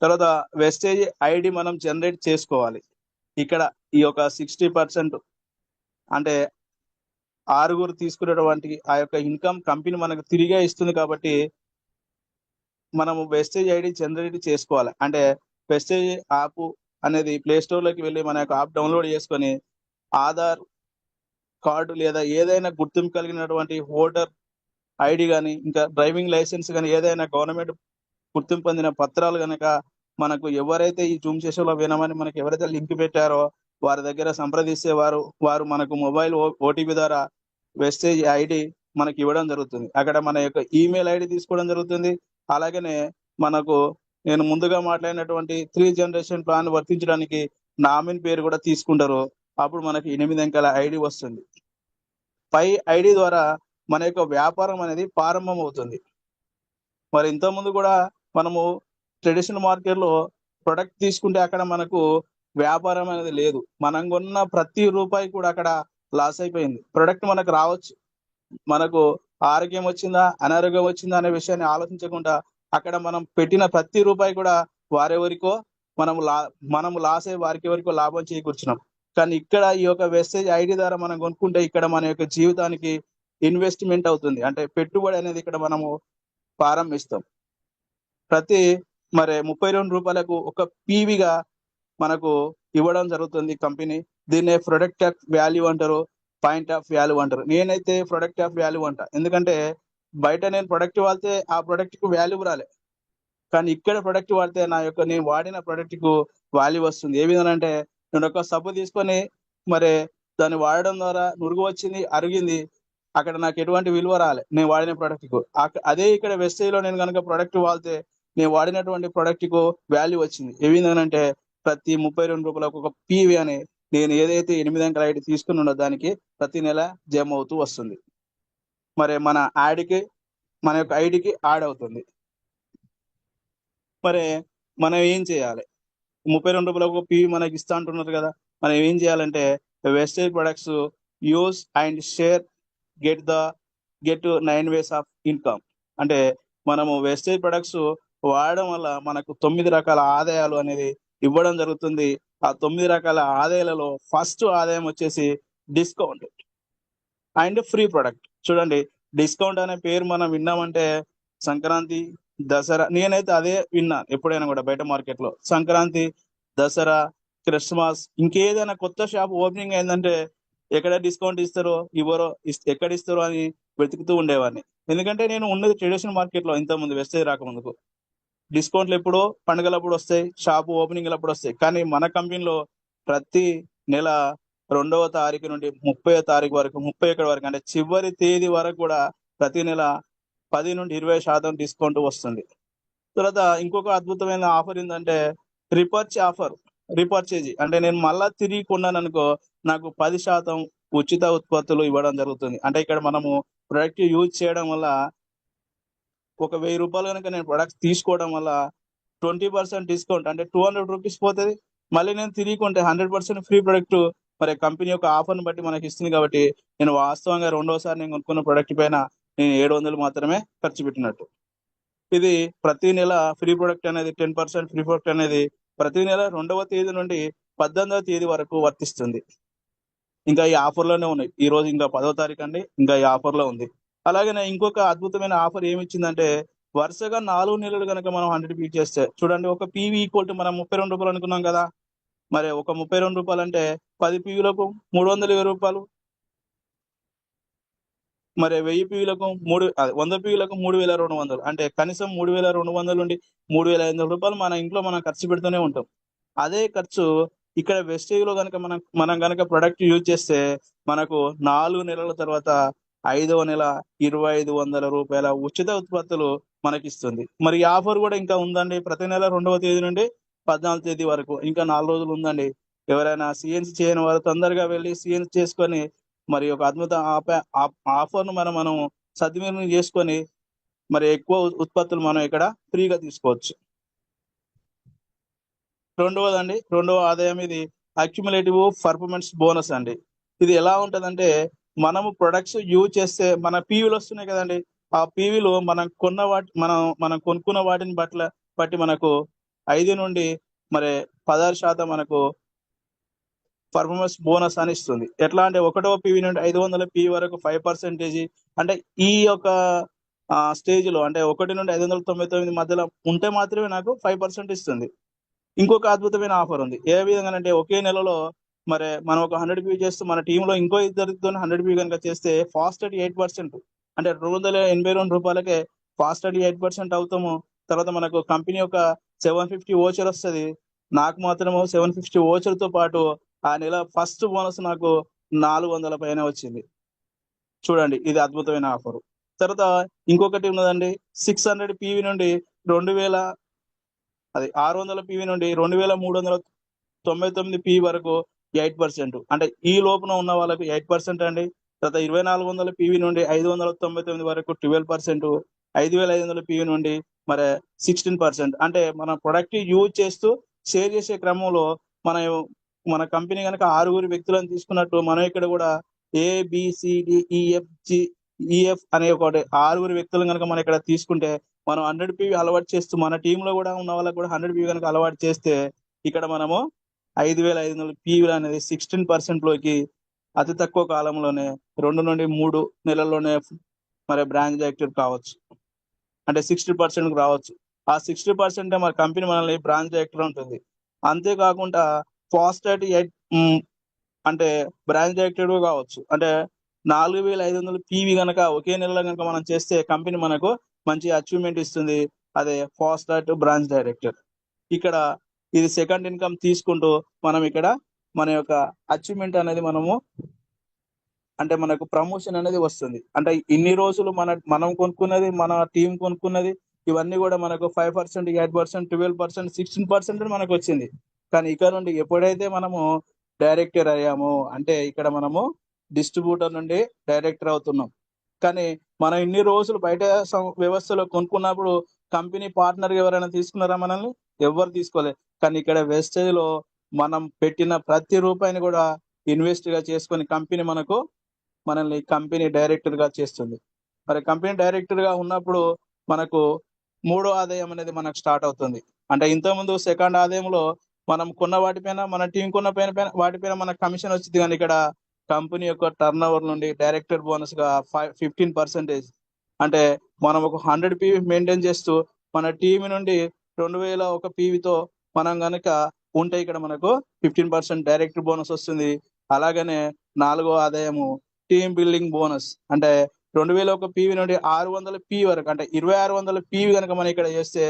తర్వాత వెస్టేజ్ ఐడి మనం జనరేట్ చేసుకోవాలి. ఇక్కడ ఈ యొక్క 60% అంటే 6 తీసుకునేటువంటి ఆ యొక్క ఇన్కమ్ కంపెనీ మనకు తిరిగే ఇస్తుంది. కాబట్టి మనము వెస్టేజ్ ఐడి జనరేట్ చేసుకోవాలి. అంటే వెస్టేజ్ యాప్ అనేది ప్లే స్టోర్ లోకి వెళ్ళి మన యొక్క యాప్ డౌన్లోడ్ చేసుకొని ఆధార్ కార్డు లేదా ఏదైనా గుర్తింపు కలిగినటువంటి ఓటర్ ఐడి కానీ, ఇంకా డ్రైవింగ్ లైసెన్స్ కానీ, ఏదైనా గవర్నమెంట్ గుర్తింపు పొందిన పత్రాలు కనుక మనకు ఎవరైతే ఈ జూమ్ సెషన్లో వినమని మనకు ఎవరైతే లింక్ పెట్టారో వారి దగ్గర సంప్రదిస్తే వారు మనకు మొబైల్ ఓటీపీ ద్వారా వెస్టేజ్ ఐడి మనకి ఇవ్వడం జరుగుతుంది. అక్కడ మన యొక్క ఈమెయిల్ ఐడి తీసుకోవడం జరుగుతుంది. అలాగనే మనకు నేను ముందుగా మాట్లాడినటువంటి 3 జనరేషన్ ప్లాన్ వర్తించడానికి నామిన్ పేరు కూడా తీసుకుంటారు. అప్పుడు మనకి 8 అంకెల ఐడి వస్తుంది. పై ఐడి ద్వారా మన యొక్క వ్యాపారం అనేది ప్రారంభం అవుతుంది. మరి ఇంతకుముందు కూడా మనము ట్రెడిషనల్ మార్కెట్లో ప్రొడక్ట్ తీసుకుంటే అక్కడ మనకు వ్యాపారం అనేది లేదు. మనం కొన్న ప్రతి రూపాయి కూడా అక్కడ లాస్ అయిపోయింది. ప్రొడక్ట్ మనకు రావచ్చు, మనకు ఆరోగ్యం వచ్చిందా అనారోగ్యం వచ్చిందా అనే విషయాన్ని ఆలోచించకుండా అక్కడ మనం పెట్టిన ప్రతి రూపాయి కూడా వారెవరికో మనము లాస్ అయ్యి వారికి ఎవరికో లాభం చేకూర్చున్నాం. కానీ ఇక్కడ ఈ యొక్క వెస్టేజ్ ఐడి ద్వారా మనం కొనుక్కుంటే ఇక్కడ మన యొక్క జీవితానికి ఇన్వెస్ట్మెంట్ అవుతుంది. అంటే పెట్టుబడి అనేది ఇక్కడ మనము ప్రారంభిస్తాం. ప్రతి 32 రూపాయలకు ఒక పీవీగా మనకు ఇవ్వడం జరుగుతుంది కంపెనీ. దీన్నే ప్రొడక్ట్ ఆఫ్ వాల్యూ అంటారు, పాయింట్ ఆఫ్ వాల్యూ అంటారు. నేనైతే ప్రొడక్ట్ ఆఫ్ వాల్యూ అంట. ఎందుకంటే బయట నేను ప్రొడక్ట్ వాడితే ఆ ప్రొడక్ట్ కు వాల్యూ రాలే, కానీ ఇక్కడ ప్రొడక్ట్ వాడితే నేను వాడిన ప్రొడక్ట్ కు వాల్యూ వస్తుంది. ఏ విధంగా అంటే నేను ఒక సబ్బు తీసుకొని మరి దాన్ని వాడడం ద్వారా నురుగు వచ్చింది, అరిగింది, అక్కడ నాకు ఎటువంటి విలువ రాలే నేను వాడిన ప్రొడక్ట్ కు. అదే ఇక్కడ వెస్టేజ్ లో నేను కనుక ప్రొడక్ట్ వాడితే నేను వాడినటువంటి ప్రొడక్ట్ కు వాల్యూ వచ్చింది. ఏ విధంగా అంటే ప్రతి 32 రూపాయలకు ఒక పీవీ అని నేను ఏదైతే 8 అంకెల ఐడి తీసుకుని ఉన్నో దానికి ప్రతి నెల జమ అవుతూ వస్తుంది. మరి మన యొక్క ఐడికి యాడ్ అవుతుంది. మరి మనం ఏం చేయాలి? 32 రూపాయలకు పీవీ మనకి ఇస్తా అంటున్నారు కదా, మనం ఏం చేయాలంటే wastage products use and share get 9 ways of income. అంటే మనము వెస్టేజ్ ప్రొడక్ట్స్ వాడడం వల్ల మనకు 9 రకాల ఆదాయాలు అనేది ఇవ్వడం జరుగుతుంది. ఆ 9 రకాల ఆదాయాలలో ఫస్ట్ ఆదాయం వచ్చేసి డిస్కౌంట్ అండ్ ఫ్రీ ప్రొడక్ట్. చూడండి, డిస్కౌంట్ అనే పేరు మనం విన్నామంటే సంక్రాంతి, దసరా, నేనైతే అదే విన్నా ఎప్పుడైనా కూడా బయట మార్కెట్ లో. సంక్రాంతి, దసరా, క్రిస్మస్, ఇంకేదైనా కొత్త షాప్ ఓపెనింగ్ అయిందంటే ఎక్కడ డిస్కౌంట్ ఇస్తారో ఎక్కడ ఇస్తారో అని వెతుకుతూ ఉండేవాడిని. ఎందుకంటే నేను ఉన్నది ట్రెడిషనల్ మార్కెట్ లో ఇంతకుముందు వెస్టేజ్ రాకముందుకు. డిస్కౌంట్లు ఎప్పుడో పండుగలప్పుడు వస్తాయి, షాపు ఓపెనింగ్ అప్పుడు వస్తాయి. కానీ మన కంపెనీలో ప్రతి నెల 2వ తారీఖు నుండి 30వ తారీఖు వరకు, 31 వరకు అంటే చివరి తేదీ వరకు కూడా ప్రతి నెల 10 నుండి 20% డిస్కౌంట్ వస్తుంది. తర్వాత ఇంకొక అద్భుతమైన ఆఫర్ ఏంటంటే రీపర్చేజ్. అంటే నేను మళ్ళా తిరిగి కొన్నాను అనుకో, నాకు 10% ఉచిత ఉత్పత్తులు ఇవ్వడం జరుగుతుంది. అంటే ఇక్కడ మనము ప్రొడక్ట్ యూజ్ చేయడం వల్ల ఒక 1000 రూపాయలు కనుక నేను ప్రొడక్ట్స్ తీసుకోవడం వల్ల 20% డిస్కౌంట్ అంటే 200 రూపీస్ పోతుంది. మళ్ళీ నేను తిరిగి కొంటే 100% ఫ్రీ ప్రొడక్ట్ మరి కంపెనీ యొక్క ఆఫర్ని బట్టి మనకి ఇస్తుంది కాబట్టి నేను వాస్తవంగా రెండోసారి నేను కొనుక్కున్న ప్రొడక్ట్ పైన నేను 700 మాత్రమే ఖర్చు పెట్టినట్టు. ఇది ప్రతి నెల ఫ్రీ ప్రొడక్ట్ అనేది 10% ఫ్రీ ప్రొడక్ట్ అనేది ప్రతి నెల 2వ తేదీ నుండి 18వ తేదీ వరకు వర్తిస్తుంది. ఇంకా ఈ ఆఫర్లోనే ఉన్నాయి. ఈ రోజు ఇంకా 10వ తారీఖు అండి, ఇంకా ఈ ఆఫర్లో ఉంది. అలాగనే ఇంకొక అద్భుతమైన ఆఫర్ ఏమి ఇచ్చిందంటే వరుసగా 4 నెలలు కనుక మనం 100 పీ చేస్తే చూడండి, ఒక పీవీ ఈక్వల్ టు మనం 32 రూపాయలు అనుకున్నాం కదా. మరి ఒక 32 రూపాయలు అంటే 10 పీవీలకు 320 రూపాయలు, మరి 1000 పీవీలకు 100 పీవీలకు 3200, అంటే కనీసం 3200 నుండి 3500 రూపాయలు మన ఇంట్లో మనం ఖర్చు పెడుతూనే ఉంటాం. అదే ఖర్చు ఇక్కడ వెస్టేజ్లో కనుక మనం మనం కనుక ప్రొడక్ట్ యూజ్ చేస్తే మనకు 4 నెలల తర్వాత 5వ నెల 2500 రూపాయల ఉచిత ఉత్పత్తులు మనకిస్తుంది. మరి ఈ ఆఫర్ కూడా ఇంకా ఉందండి. ప్రతి నెల 2వ తేదీ నుండి 14వ తేదీ వరకు ఇంకా 4 రోజులు ఉందండి. ఎవరైనా సిఎన్సి చేయని వారు తొందరగా వెళ్ళి సిఎన్సి చేసుకొని మరి ఒక అద్భుత ఆఫర్ను మనం సద్వినియోగం చేసుకొని మరి ఎక్కువ ఉత్పత్తులు మనం ఇక్కడ ఫ్రీగా తీసుకోవచ్చు. రెండవ ఆదాయం ఇది అక్యుములేటివ్ పర్ఫార్మెన్స్ బోనస్ అండి. ఇది ఎలా ఉంటదంటే మనము ప్రొడక్ట్స్ యూజ్ చేస్తే మన పీవీలు వస్తున్నాయి కదండి. ఆ పీవీలు మనం కొనుక్కున్న వాటిని బట్టి మనకు 5 నుండి మరి 16% మనకు పర్ఫార్మెన్స్ బోనస్ అని ఇస్తుంది. ఎట్లా అంటే 1వ పీవీ నుండి 500 పీవీ వరకు 5%, అంటే ఈ యొక్క స్టేజ్లో అంటే 1 నుండి 599 మధ్యలో ఉంటే మాత్రమే నాకు 5% ఇస్తుంది. ఇంకొక అద్భుతమైన ఆఫర్ ఉంది. ఏ విధంగా అంటే ఒకే నెలలో మరి మనం ఒక 100 పీ చేస్తూ మన టీంలో ఇంకో ఇద్దరితో 100 పీ కనుక చేస్తే ఫాస్ట్ అట్ 8%, అంటే 282 రూపాయలకే ఫాస్ట్ అట్ 8% అవుతాము. తర్వాత మనకు కంపెనీ యొక్క 750 ఓచర్ వస్తుంది. నాకు మాత్రము 750 ఓచర్తో పాటు ఆ నెల ఫస్ట్ బోనస్ నాకు 400 పైన వచ్చింది. చూడండి, ఇది అద్భుతమైన ఆఫర్. తర్వాత ఇంకొకటి ఉన్నదండి. 600 పీవీ నుండి 600 పీవీ నుండి 2399 పీ వరకు 8%, అంటే ఈ లోపున ఉన్న వాళ్ళకు 8% అండి. తర్వాత 2400 పీవీ నుండి 599 వరకు 12%, 5500 పీవీ నుండి మరి 16%, అంటే మన ప్రొడక్ట్ యూజ్ చేస్తూ షేర్ చేసే క్రమంలో మన మన కంపెనీ కనుక 6 వ్యక్తులను తీసుకున్నట్టు మనం ఇక్కడ కూడా ABCDEFGEF అనే ఒకటి 6 వ్యక్తులను కనుక మనం ఇక్కడ తీసుకుంటే మనం 100 పీవీ అలవాటు చేస్తూ మన టీంలో కూడా ఉన్న వాళ్ళకి కూడా 100 పీవీ కనుక అలవాటు చేస్తే ఇక్కడ మనము 5500 పీవీలు అనేది 16%లోకి అతి తక్కువ కాలంలోనే 2 నుండి 3 నెలల్లోనే మరి బ్రాంచ్ డైరెక్టర్ కావచ్చు, అంటే 60% రావచ్చు. ఆ 60% మన కంపెనీ మనల్ని బ్రాంచ్ డైరెక్టర్ ఉంటుంది. అంతేకాకుండా ఫాస్ట్ అట్ 8 అంటే బ్రాంచ్ డైరెక్టర్ కావచ్చు. అంటే 4500 పీవీ కనుక ఒకే నెలలో కనుక మనం చేస్తే కంపెనీ మనకు మంచి అచీవ్మెంట్ ఇస్తుంది. అదే ఫాస్ట్ అట్ బ్రాంచ్ డైరెక్టర్. ఇక్కడ ఇది సెకండ్ ఇన్కమ్ తీసుకుంటూ మనం ఇక్కడ మన యొక్క అచీవ్మెంట్ అనేది అంటే మనకు ప్రమోషన్ అనేది వస్తుంది. అంటే ఇన్ని రోజులు మనం కొనుక్కున్నది, మన టీం కొనుక్కున్నది, ఇవన్నీ కూడా మనకు 5%, 8%, 12%, 16% మనకు వచ్చింది. కానీ ఇక్కడ నుండి ఎప్పుడైతే మనము డైరెక్టర్ అయ్యామో అంటే ఇక్కడ మనము డిస్ట్రిబ్యూటర్ నుండి డైరెక్టర్ అవుతున్నాం. కానీ మనం ఇన్ని రోజులు బయట వ్యవస్థలో కొనుక్కున్నప్పుడు కంపెనీ పార్ట్నర్ ఎవరైనా తీసుకున్నారా మనల్ని? ఎవ్వరు తీసుకోలేదు. కానీ ఇక్కడ వెస్టేజ్లో మనం పెట్టిన ప్రతి రూపాయిని కూడా ఇన్వెస్ట్గా చేసుకొని కంపెనీ మనల్ని కంపెనీ డైరెక్టర్గా చేస్తుంది. మరి కంపెనీ డైరెక్టర్గా ఉన్నప్పుడు మనకు 3వ ఆదాయం అనేది మనకు స్టార్ట్ అవుతుంది. అంటే ఇంతకుముందు సెకండ్ ఆదాయంలో మనం కొన్న వాటిపైన మన టీం కొన్న వాటిపైన మనకు కమిషన్ వచ్చింది. కానీ ఇక్కడ కంపెనీ యొక్క టర్న్ ఓవర్ నుండి డైరెక్టర్ బోనస్గా 15%, అంటే మనం ఒక 100 పీవీ మెయింటైన్ చేస్తూ మన టీం నుండి 2001 పీవీతో మనం కనుక ఉంటే ఇక్కడ మనకు 15% డైరెక్టర్ బోనస్ వస్తుంది. అలాగనే 4వ ఆదాయము టీమ్ బిల్డింగ్ బోనస్, అంటే 2001 పీవీ నుండి 600 పీవీ వరకు, అంటే 2600 పీవీ కనుక మనం ఇక్కడ చేస్తే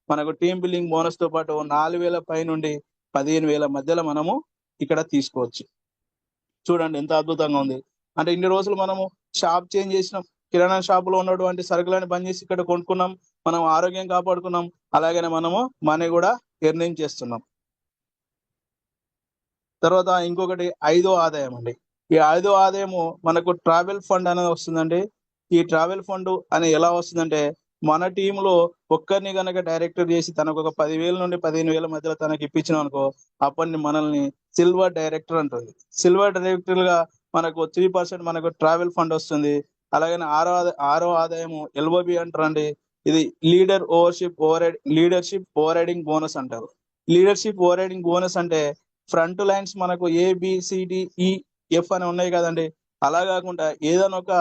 మనకు టీమ్ బిల్డింగ్ బోనస్ తో పాటు 4000 పై నుండి 15000 మధ్యలో మనము ఇక్కడ తీసుకోవచ్చు. చూడండి ఎంత అద్భుతంగా ఉంది. అంటే ఇన్ని రోజులు మనము షాప్ చేంజ్ చేసినాం, కిరాణా షాపులో ఉన్నటువంటి సరుకులను బంద్ చేసి ఇక్కడ కొనుక్కున్నాం, మనం ఆరోగ్యం కాపాడుకున్నాం, అలాగనే మనము మనీ కూడా ఎర్నింగ్ చేస్తున్నాం. తర్వాత ఇంకొకటి 5వ ఆదాయం అండి. ఈ 5వ ఆదాయము మనకు ట్రావెల్ ఫండ్ అనేది వస్తుందండి. ఈ ట్రావెల్ ఫండ్ అని ఎలా వస్తుందంటే మన టీంలో ఒక్కరిని గనక డైరెక్టర్ చేసి తనకు ఒక 10,000 నుండి 15,000 మధ్యలో తనకి ఇప్పించినాం అనుకో, అప్పటిని మనల్ని సిల్వర్ డైరెక్టర్ అంటుంది. సిల్వర్ డైరెక్టర్ గా మనకు 3% మనకు ట్రావెల్ ఫండ్ వస్తుంది. అలాగనే ఆరో ఆదాయము ఎల్ఓబి అంటారండి. ఇది లీడర్షిప్ ఓవర్ రైడింగ్ బోనస్ అంటారు. లీడర్షిప్ ఓవర్ రైడింగ్ బోనస్ అంటే ఫ్రంట్ లైన్స్ మనకు ABCDEF అని ఉన్నాయి కదండి. అలా కాకుండా ఏదైనా ఒక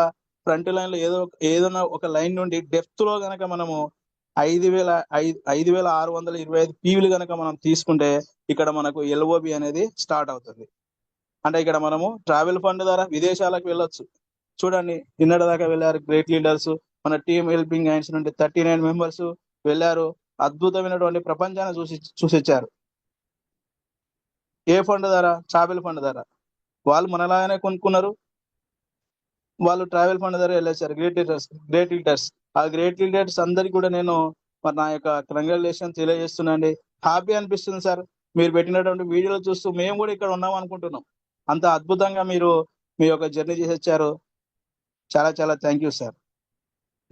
ఫ్రంట్ లైన్ లో ఏదైనా ఒక లైన్ నుండి డెప్త్ లో గనక మనము 5,625 పీవీలు గనక మనం తీసుకుంటే ఇక్కడ మనకు ఎల్ఓబి అనేది స్టార్ట్ అవుతుంది. అంటే ఇక్కడ మనము ట్రావెల్ ఫండ్ ద్వారా విదేశాలకు వెళ్ళొచ్చు. చూడండి, నిన్నటి దాకా వెళ్ళారు గ్రేట్ లీడర్స్, మన టీమ్ హెల్పింగ్ హ్యాండ్స్ నుండి 39 మెంబర్స్ వెళ్ళారు. అద్భుతమైనటువంటి ప్రపంచాన్ని చూసొచ్చారు. ఏ ఫండ్ ద్వారా? ట్రావెల్ ఫండ్ ద్వారా. వాళ్ళు మనలాగానే కొనుక్కున్నారు, వాళ్ళు ట్రావెల్ ఫండ్ ద్వారా వెళ్ళొచ్చారు. గ్రేట్ లీడర్స్ ఆ గ్రేట్ లీడర్స్ అందరికి కూడా నేను మరి నా యొక్క కంగ్రాచులేషన్ తెలియజేస్తున్నాండి. హ్యాపీ అనిపిస్తుంది సార్, మీరు పెట్టినటువంటి వీడియోలు చూస్తూ మేము కూడా ఇక్కడ ఉన్నాం అనుకుంటున్నాం. అంత అద్భుతంగా మీరు మీ యొక్క జర్నీ చేసి వచ్చారు. చాలా చాలా thank you sir.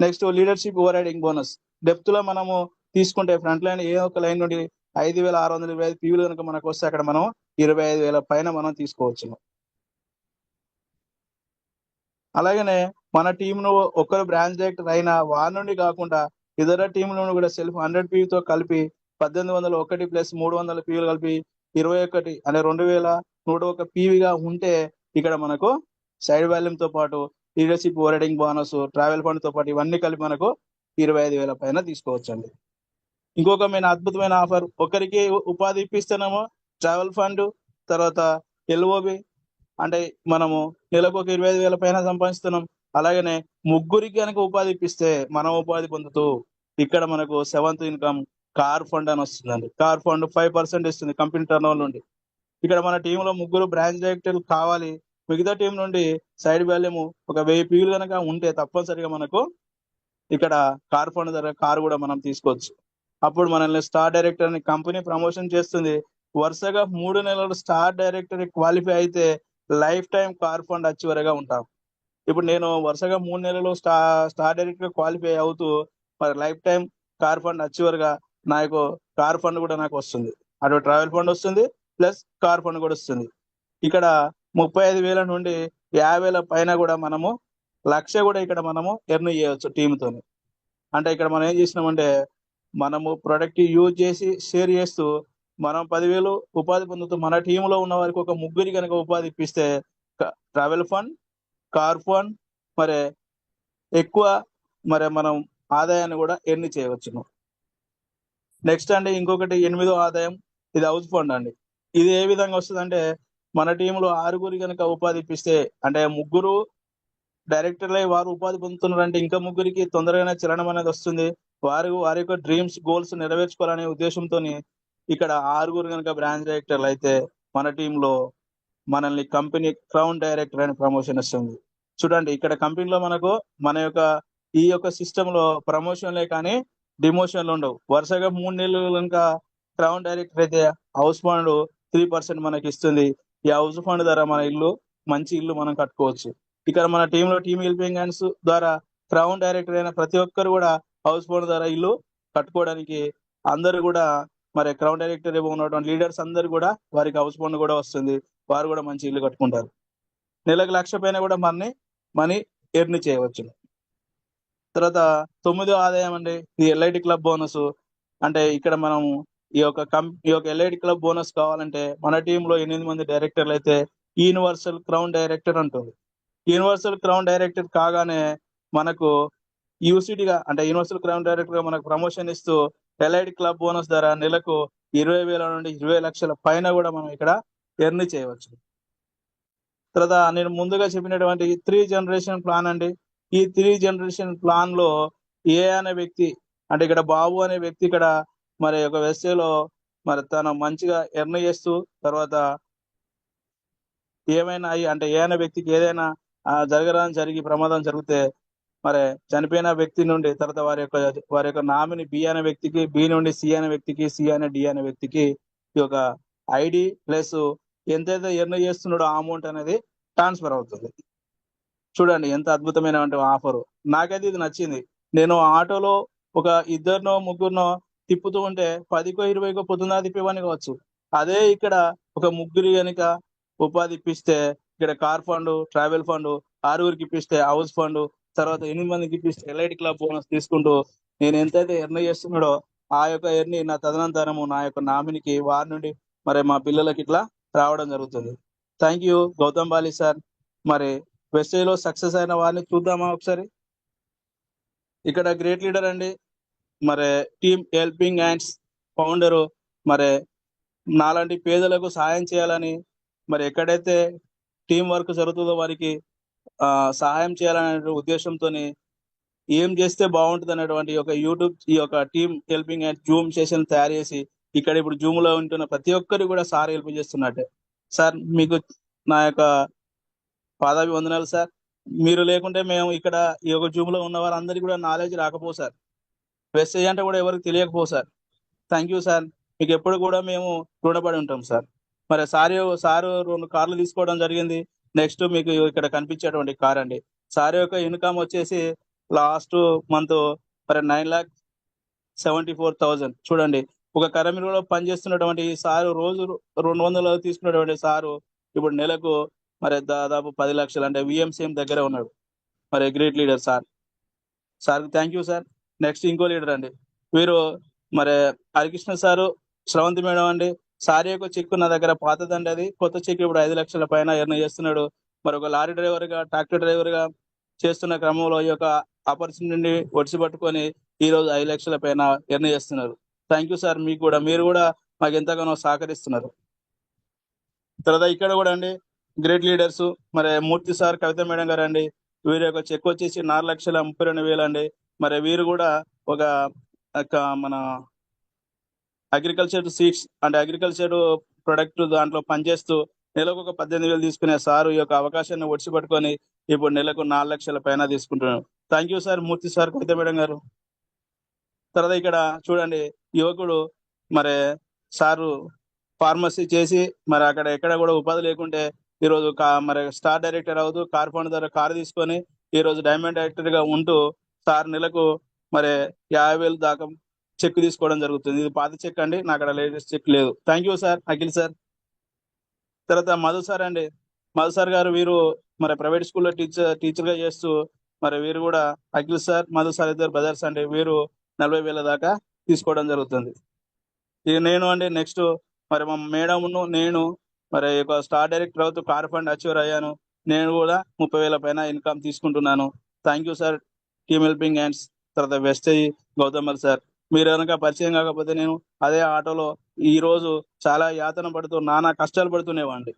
Next leadership over riding bonus. Depth లో మనము తీసుకుంటే ఫ్రంట్ లైన్ ఏ ఒక లైన్ నుండి 5,625 పీవీలు కనుక మనకు వస్తే అక్కడ మనం 25,000 పైన మనం తీసుకోవచ్చు. అలాగనే మన టీంను ఒక్కరు బ్రాంచ్ డైరెక్టర్ అయినా వారి నుండి కాకుండా ఇతర టీంలను కూడా సెల్ఫ్ 100 పీవీతో కలిపి 1,801 ప్లస్ 300 పీవీలు కలిపి 21 అంటే 2,101 పీవీగా ఉంటే ఇక్కడ మనకు సైడ్ వాల్యూమ్ తో పాటు leadership over riding bonus, travel fund తో పాటు ఇవన్నీ కలిపి మనకు 25,000 పైన తీసుకోవచ్చండి. ఇంకొక మెయిన్ అద్భుతమైన ఆఫర్, ఒకరికి ఉపాధి ఇప్పిస్తున్నాము ట్రావెల్ ఫండ్, తర్వాత ఎల్ఓబి అంటే మనము నెలకు ఒక 25,000 పైన సంపాదిస్తున్నాం. అలాగనే ముగ్గురికి కనుక ఉపాధి ఇప్పిస్తే మనం ఉపాధి పొందుతూ ఇక్కడ మనకు 7th ఇన్కమ్ కార్ ఫండ్ అని వస్తుందండి. కార్ ఫండ్ 5% ఇస్తుంది కంపెనీ టర్నోవర్ నుండి. ఇక్కడ మన టీంలో ముగ్గురు బ్రాంచ్ డైరెక్టర్లు కావాలి, మిగతా టీం నుండి సైడ్ వాల్యూమ్ ఒక 1000 పీవీలు కనుక ఉంటే తప్పనిసరిగా మనకు ఇక్కడ కార్ ఫండ్ ద్వారా కారు కూడా మనం తీసుకోవచ్చు. అప్పుడు మనల్ని స్టార్ డైరెక్టర్ అని కంపెనీ ప్రమోషన్ చేస్తుంది. వరుసగా 3 నెలలు స్టార్ డైరెక్టర్ క్వాలిఫై అయితే లైఫ్ టైం కార్ ఫండ్ అచీవర్గా ఉంటాం. ఇప్పుడు నేను వరుసగా 3 నెలలు స్టార్ డైరెక్టర్ క్వాలిఫై అవుతూ మరి లైఫ్ టైం కార్ ఫండ్ అచీవర్గా నాకు కార్ ఫండ్ కూడా నాకు వస్తుంది. అటు ట్రావెల్ ఫండ్ వస్తుంది ప్లస్ కార్ ఫండ్ కూడా వస్తుంది. ఇక్కడ 35,000 నుండి 50,000 పైన కూడా మనము 1,00,000 కూడా ఇక్కడ మనము ఎర్న్ చేయవచ్చు టీంతో. అంటే ఇక్కడ మనం ఏం చేసినామంటే మనము ప్రొడక్ట్ యూజ్ చేసి షేర్ చేస్తూ మనం 10,000 ఉపాధి పొందుతూ మన టీంలో ఉన్న వారికి ఒక ముగ్గురి కనుక ఉపాధి ఇప్పిస్తే ట్రావెల్ ఫండ్, కార్ ఫండ్ మరి ఎక్కువ మరి మనం ఆదాయాన్ని కూడా ఎర్న్ చేయవచ్చును. నెక్స్ట్ అండి ఇంకొకటి 8వ ఆదాయం, ఇది హౌస్ ఫండ్ అండి. ఇది ఏ విధంగా వస్తుందంటే మన టీంలో 6గురి కనుక ఉపాధి ఇప్పిస్తే అంటే ముగ్గురు డైరెక్టర్లై వారు ఉపాధి పొందుతున్నారంటే ఇంకా ముగ్గురికి తొందరగానే చలనం అనేది వస్తుంది. వారి యొక్క డ్రీమ్స్ గోల్స్ నెరవేర్చుకోవాలనే ఉద్దేశంతో ఇక్కడ 6గురు కనుక బ్రాంచ్ డైరెక్టర్లు అయితే మన టీంలో మనల్ని కంపెనీ క్రౌన్ డైరెక్టర్ అని ప్రమోషన్ వస్తుంది. చూడండి, ఇక్కడ కంపెనీలో మనకు మన యొక్క ఈ యొక్క సిస్టమ్ లో ప్రమోషన్లే కానీ డిమోషన్లు ఉండవు. వరుసగా 3 నెలలు కనుక క్రౌన్ డైరెక్టర్ అయితే హౌస్ ఫండ్ 3% మనకి ఇస్తుంది. ఈ హౌస్ ఫండ్ ద్వారా మన మంచి ఇల్లు మనం కట్టుకోవచ్చు. ఇక్కడ మన టీంలో టీమ్ హెల్పింగ్ హ్యాండ్స్ ద్వారా క్రౌన్ డైరెక్టర్ అయిన ప్రతి ఒక్కరు కూడా హౌస్ ఫండ్ ద్వారా ఇల్లు కట్టుకోవడానికి అందరు కూడా మరి క్రౌన్ డైరెక్టర్ ఉన్నటువంటి లీడర్స్ అందరు కూడా వారికి హౌస్ ఫండ్ కూడా వస్తుంది. వారు కూడా మంచి ఇల్లు కట్టుకుంటారు. నెలకు 1,00,000 పైన కూడా మనీ ఎర్న్ చేయవచ్చు. తర్వాత 9వ ఆదాయం అండి, ఈ ఎల్ఐటి క్లబ్ బోనస్. అంటే ఇక్కడ మనం ఈ యొక్క ఎల్ఐటి క్లబ్ బోనస్ కావాలంటే మన టీంలో 8 మంది డైరెక్టర్లు అయితే యూనివర్సల్ క్రౌన్ డైరెక్టర్ ఉంటుంది. యూనివర్సల్ క్రౌన్ డైరెక్టర్ కాగానే మనకు యూసిటీగా అంటే యూనివర్సల్ క్రౌన్ డైరెక్టర్ గా మనకు ప్రమోషన్ ఇస్తూ ఎల్ఐడి క్లబ్ బోనస్ ద్వారా నెలకు 20,000 నుండి 20,00,000 పైన కూడా మనం ఇక్కడ ఎర్న్ చేయవచ్చు. తర్వాత నేను ముందుగా చెప్పినటువంటి 3 జనరేషన్ ప్లాన్ అండి. ఈ 3 జనరేషన్ ప్లాన్ లో ఏ అనే వ్యక్తి అంటే ఇక్కడ బాబు అనే వ్యక్తి ఇక్కడ మరి ఒక వెస్టేలో మరి తను మంచిగా ఎర్న్ చేస్తూ తర్వాత ఏమైనా అంటే ఏ అనే వ్యక్తికి ఏదైనా జరిగి ప్రమాదం జరిగితే మరి చనిపోయిన వ్యక్తి నుండి తర్వాత వారి యొక్క నామిని బి అనే వ్యక్తికి, బి నుండి సి అనే వ్యక్తికి, సి అనే డి అనే వ్యక్తికి ఈ యొక్క ఐడి ప్లస్ ఎంతైతే ఎర్న్ చేస్తున్నాడో ఆ అమౌంట్ అనేది ట్రాన్స్ఫర్ అవుతుంది. చూడండి ఎంత అద్భుతమైన ఆఫర్. నాకైతే ఇది నచ్చింది. నేను ఆటోలో ఒక ఇద్దరినో ముగ్గురునో తిప్పుతూ ఉంటే 10కో 20కో పొద్దున్న తిప్పేవాడిని కావచ్చు. అదే ఇక్కడ ఒక ముగ్గురు గనుక ఉపాధి ఇప్పిస్తే ఇక్కడ కార్ ఫండ్, ట్రావెల్ ఫండ్, 6గురికి ఇప్పిస్తే హౌస్ ఫండ్, తర్వాత 8 మందికి ఇప్పిస్తే ఎల్ఐడి క్లబ్ బోనస్ తీసుకుంటూ నేను ఎంతైతే ఎర్న్ చేస్తున్నాడో ఆ యొక్క ఎర్ని నా తదనంతరము నా యొక్క నామినికి వారి నుండి మరి మా పిల్లలకి ఇట్లా రావడం జరుగుతుంది. Thank you Gautam Bali sir. మరి వెస్టేజ్లో సక్సెస్ అయిన వారిని చూద్దామా ఒకసారి. ఇక్కడ గ్రేట్ లీడర్ అండి, మరి టీమ్ హెల్పింగ్ హ్యాండ్స్ ఫౌండరు, మరి నాలాంటి పేదలకు సహాయం చేయాలని, మరి ఎక్కడైతే టీం వర్క్ జరుగుతుందో వారికి సహాయం చేయాలనే ఉద్దేశంతోని ఏం చేస్తే బాగుంటుంది అనేటువంటి ఒక యూట్యూబ్ ఈ యొక్క team helping hand Zoom session తయారు చేసి ఇక్కడ ఇప్పుడు జూమ్ లో ఉంటున్న ప్రతి ఒక్కరికి కూడా సార్ హెల్ప్ చేస్తున్నట్టే. సార్ మీకు నా యొక్క పాదాభివందనాలు సార్. మీరు లేకుంటే మేము ఇక్కడ ఈ యొక్క జూమ్ లో ఉన్న వారందరికీ కూడా నాలెడ్జ్ రాకపో సార్, వెస్టేజ్ అంటే కూడా ఎవరికి తెలియకపో సార్. థ్యాంక్ యూ సార్, మీకు ఎప్పుడు కూడా మేము రుణపడి ఉంటాం సార్. మరి సారు 2 కార్లు తీసుకోవడం జరిగింది. నెక్స్ట్ మీకు ఇక్కడ కనిపించేటువంటి కార్ అండి. సార్ యొక్క ఇన్కమ్ వచ్చేసి లాస్ట్ మంత్ మరి 9,74,000. చూడండి, ఒక కరమిలో పనిచేస్తున్నటువంటి సారు రోజు 200 తీసుకున్నటువంటి సారు ఇప్పుడు నెలకు మరి దాదాపు 10 లక్షలు అంటే విఎంసీఎం దగ్గర ఉన్నాడు. మరి గ్రేట్ లీడర్ సార్. సార్కి థ్యాంక్ యూ సార్. నెక్స్ట్ ఇంకో లీడర్ అండి, వీరు మరి హరికృష్ణ సారు, శ్రవంతి మేడం అండి. సార్ యొక్క చెక్కు నా దగ్గర పాతదండి, అది కొత్త చెక్ ఇప్పుడు 5 లక్షల పైన ఎర్న్ చేస్తున్నాడు. మరి ఒక లారీ డ్రైవర్ గా, ట్రాక్టర్ డ్రైవర్ గా చేస్తున్న క్రమంలో ఈ యొక్క ఆపర్చునిటీని ఒడిసి పట్టుకొని ఈ రోజు 5 లక్షల పైన ఎర్న్ చేస్తున్నారు. Thank you sir. మీకు కూడా, మీరు కూడా మాకు ఎంతగానో సహకరిస్తున్నారు. తర్వాత ఇక్కడ కూడా అండి గ్రేట్ లీడర్స్, మరి మూర్తి సార్, కవిత మేడం గారు అండి. వీరి యొక్క చెక్ వచ్చేసి 4,32,000 అండి. మరి వీరు కూడా ఒక మన అగ్రికల్చర్ సీడ్స్ అంటే అగ్రికల్చర్ ప్రొడక్ట్ దాంట్లో పనిచేస్తూ నెలకు ఒక 18,000 తీసుకునే సారు ఈ యొక్క అవకాశాన్ని ఒడిసి పట్టుకొని ఇప్పుడు నెలకు 4 లక్షల పైన తీసుకుంటున్నాను. Thank you sir, Murthy sir, Kavitha madam గారు. తర్వాత ఇక్కడ చూడండి, యువకుడు మరి సారు ఫార్మసీ చేసి మరి అక్కడ ఎక్కడ కూడా ఉపాధి లేకుంటే ఈరోజు మరి స్టార్ డైరెక్టర్ అవుతూ కార్ ఫండ్ ద్వారా కారు తీసుకొని ఈరోజు డైమండ్ డైరెక్టర్ గా ఉంటూ సార్ నెలకు మరి 50,000 దాకా చెక్ తీసుకోవడం జరుగుతుంది. ఇది పాత చెక్ అండి, నాకు అక్కడ లేటెస్ట్ చెక్ లేదు. Thank you sir, Akhil sir. తర్వాత మధు సార్ అండి. మధు సార్ గారు వీరు మరి ప్రైవేట్ స్కూల్లో టీచర్ గా చేస్తూ మరి వీరు కూడా అఖిల్ సార్, మధు సార్ ఇద్దరు బ్రదర్స్ అండి. వీరు 40,000 దాకా తీసుకోవడం జరుగుతుంది. ఇక నేను అండి నెక్స్ట్ మరి మా మేడంను నేను మరి ఒక స్టార్ డైరెక్టర్ అవుతూ కార్ ఫండ్ అచీవర్ అయ్యాను. నేను కూడా 30,000 పైన ఇన్కమ్ తీసుకుంటున్నాను. Thank you sir, team helping hands. తర్వాత వెస్టేజ్ గౌతమల్ సార్. మీరు కనుక పరిచయం కాకపోతే నేను అదే ఆటోలో ఈ రోజు చాలా యాతన పడుతూ నానా కష్టాలు పడుతునేవాడి.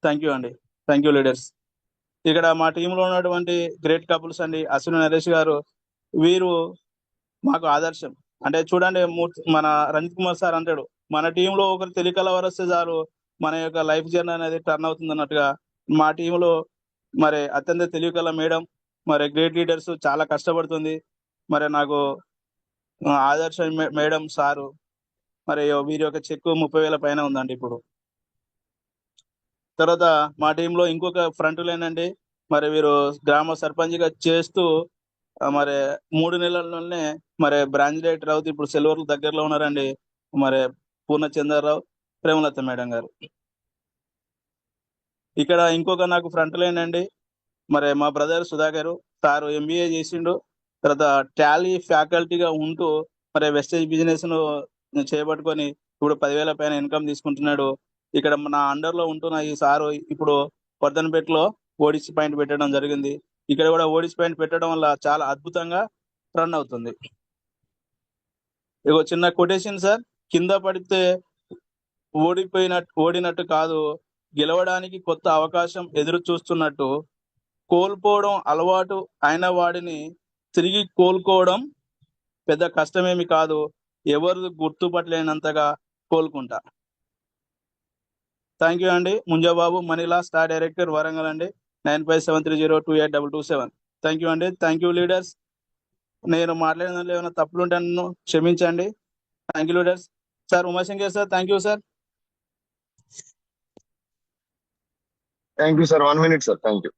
థ్యాంక్ యూ అండి. Thank you leaders. ఇక్కడ మా టీంలో ఉన్నటువంటి గ్రేట్ కపుల్స్ అండి, అశ్విని నరేష్ గారు. వీరు మాకు ఆదర్శం. అంటే చూడండి, మన రంజిత్ కుమార్ సార్ అంటాడు, మన టీంలో ఒకరు తెలికల వరస్తే చాలు మన యొక్క లైఫ్ జర్నీ అనేది టర్న్ అవుతుంది అన్నట్టుగా మా టీంలో మరి అత్యంత తెలివికల మేడం, మరి గ్రేట్ లీడర్స్ చాలా కష్టపడుతుంది. మరి నాకు ఆదర్శ మేడం సారు. మరి వీరి యొక్క చెక్కు 30,000 పైన ఉందండి ఇప్పుడు. తర్వాత మా టీంలో ఇంకొక ఫ్రంట్ లైన్ అండి, మరి వీరు గ్రామ సర్పంచ్ గా చేస్తూ మరి 3 నెలల్లోనే మరి బ్రాంచ్ డైరెక్టర్ అవుతూ ఇప్పుడు సెల్వర్లు దగ్గరలో ఉన్నారండి. మరి పూర్ణచంద్రరావు, ప్రేమలత మేడం గారు. ఇక్కడ ఇంకొక నాకు ఫ్రంట్ లైన్ అండి, మరి మా బ్రదర్ సుధాకర్ సారు ఎంబీఏ చేసిండు. తర్వాత టాలీ ఫ్యాకల్టీగా ఉంటూ మరి వెస్టేజ్ బిజినెస్ ను చేపట్టుకొని ఇప్పుడు 10,000 పైన ఇన్కమ్ తీసుకుంటున్నాడు. ఇక్కడ నా అండర్ లో ఉంటున్న ఈ సారు ఇప్పుడు వర్ధన్పేటలో ఓడిసి పాయింట్ పెట్టడం జరిగింది. ఇక్కడ కూడా ఓడిసి పాయింట్ పెట్టడం వల్ల చాలా అద్భుతంగా రన్ అవుతుంది. ఇగో చిన్న కొటేషన్ సార్, కింద పడితే ఓడినట్టు కాదు, గెలవడానికి కొత్త అవకాశం ఎదురు చూస్తున్నట్టు, కోల్పోవడం అలవాటు అయిన వాడిని తిరిగి కోలుకోవడం పెద్ద కష్టమేమి కాదు, ఎవరు గుర్తుపట్టలేనంతగా కోలుకుంటా. థ్యాంక్ యూ అండి. ముంజాబాబు మనీలా, స్టార్ డైరెక్టర్, వరంగల్ అండి. 9573028227. థ్యాంక్ యూ అండి. Thank you leaders. నేను మాట్లాడిన దాంట్లో ఏమైనా తప్పులుంటే నన్ను క్షమించండి. Thank you leaders. Sir Umashankar sir, thank you sir. Thank you, sir. 1 minute, sir. Thank you.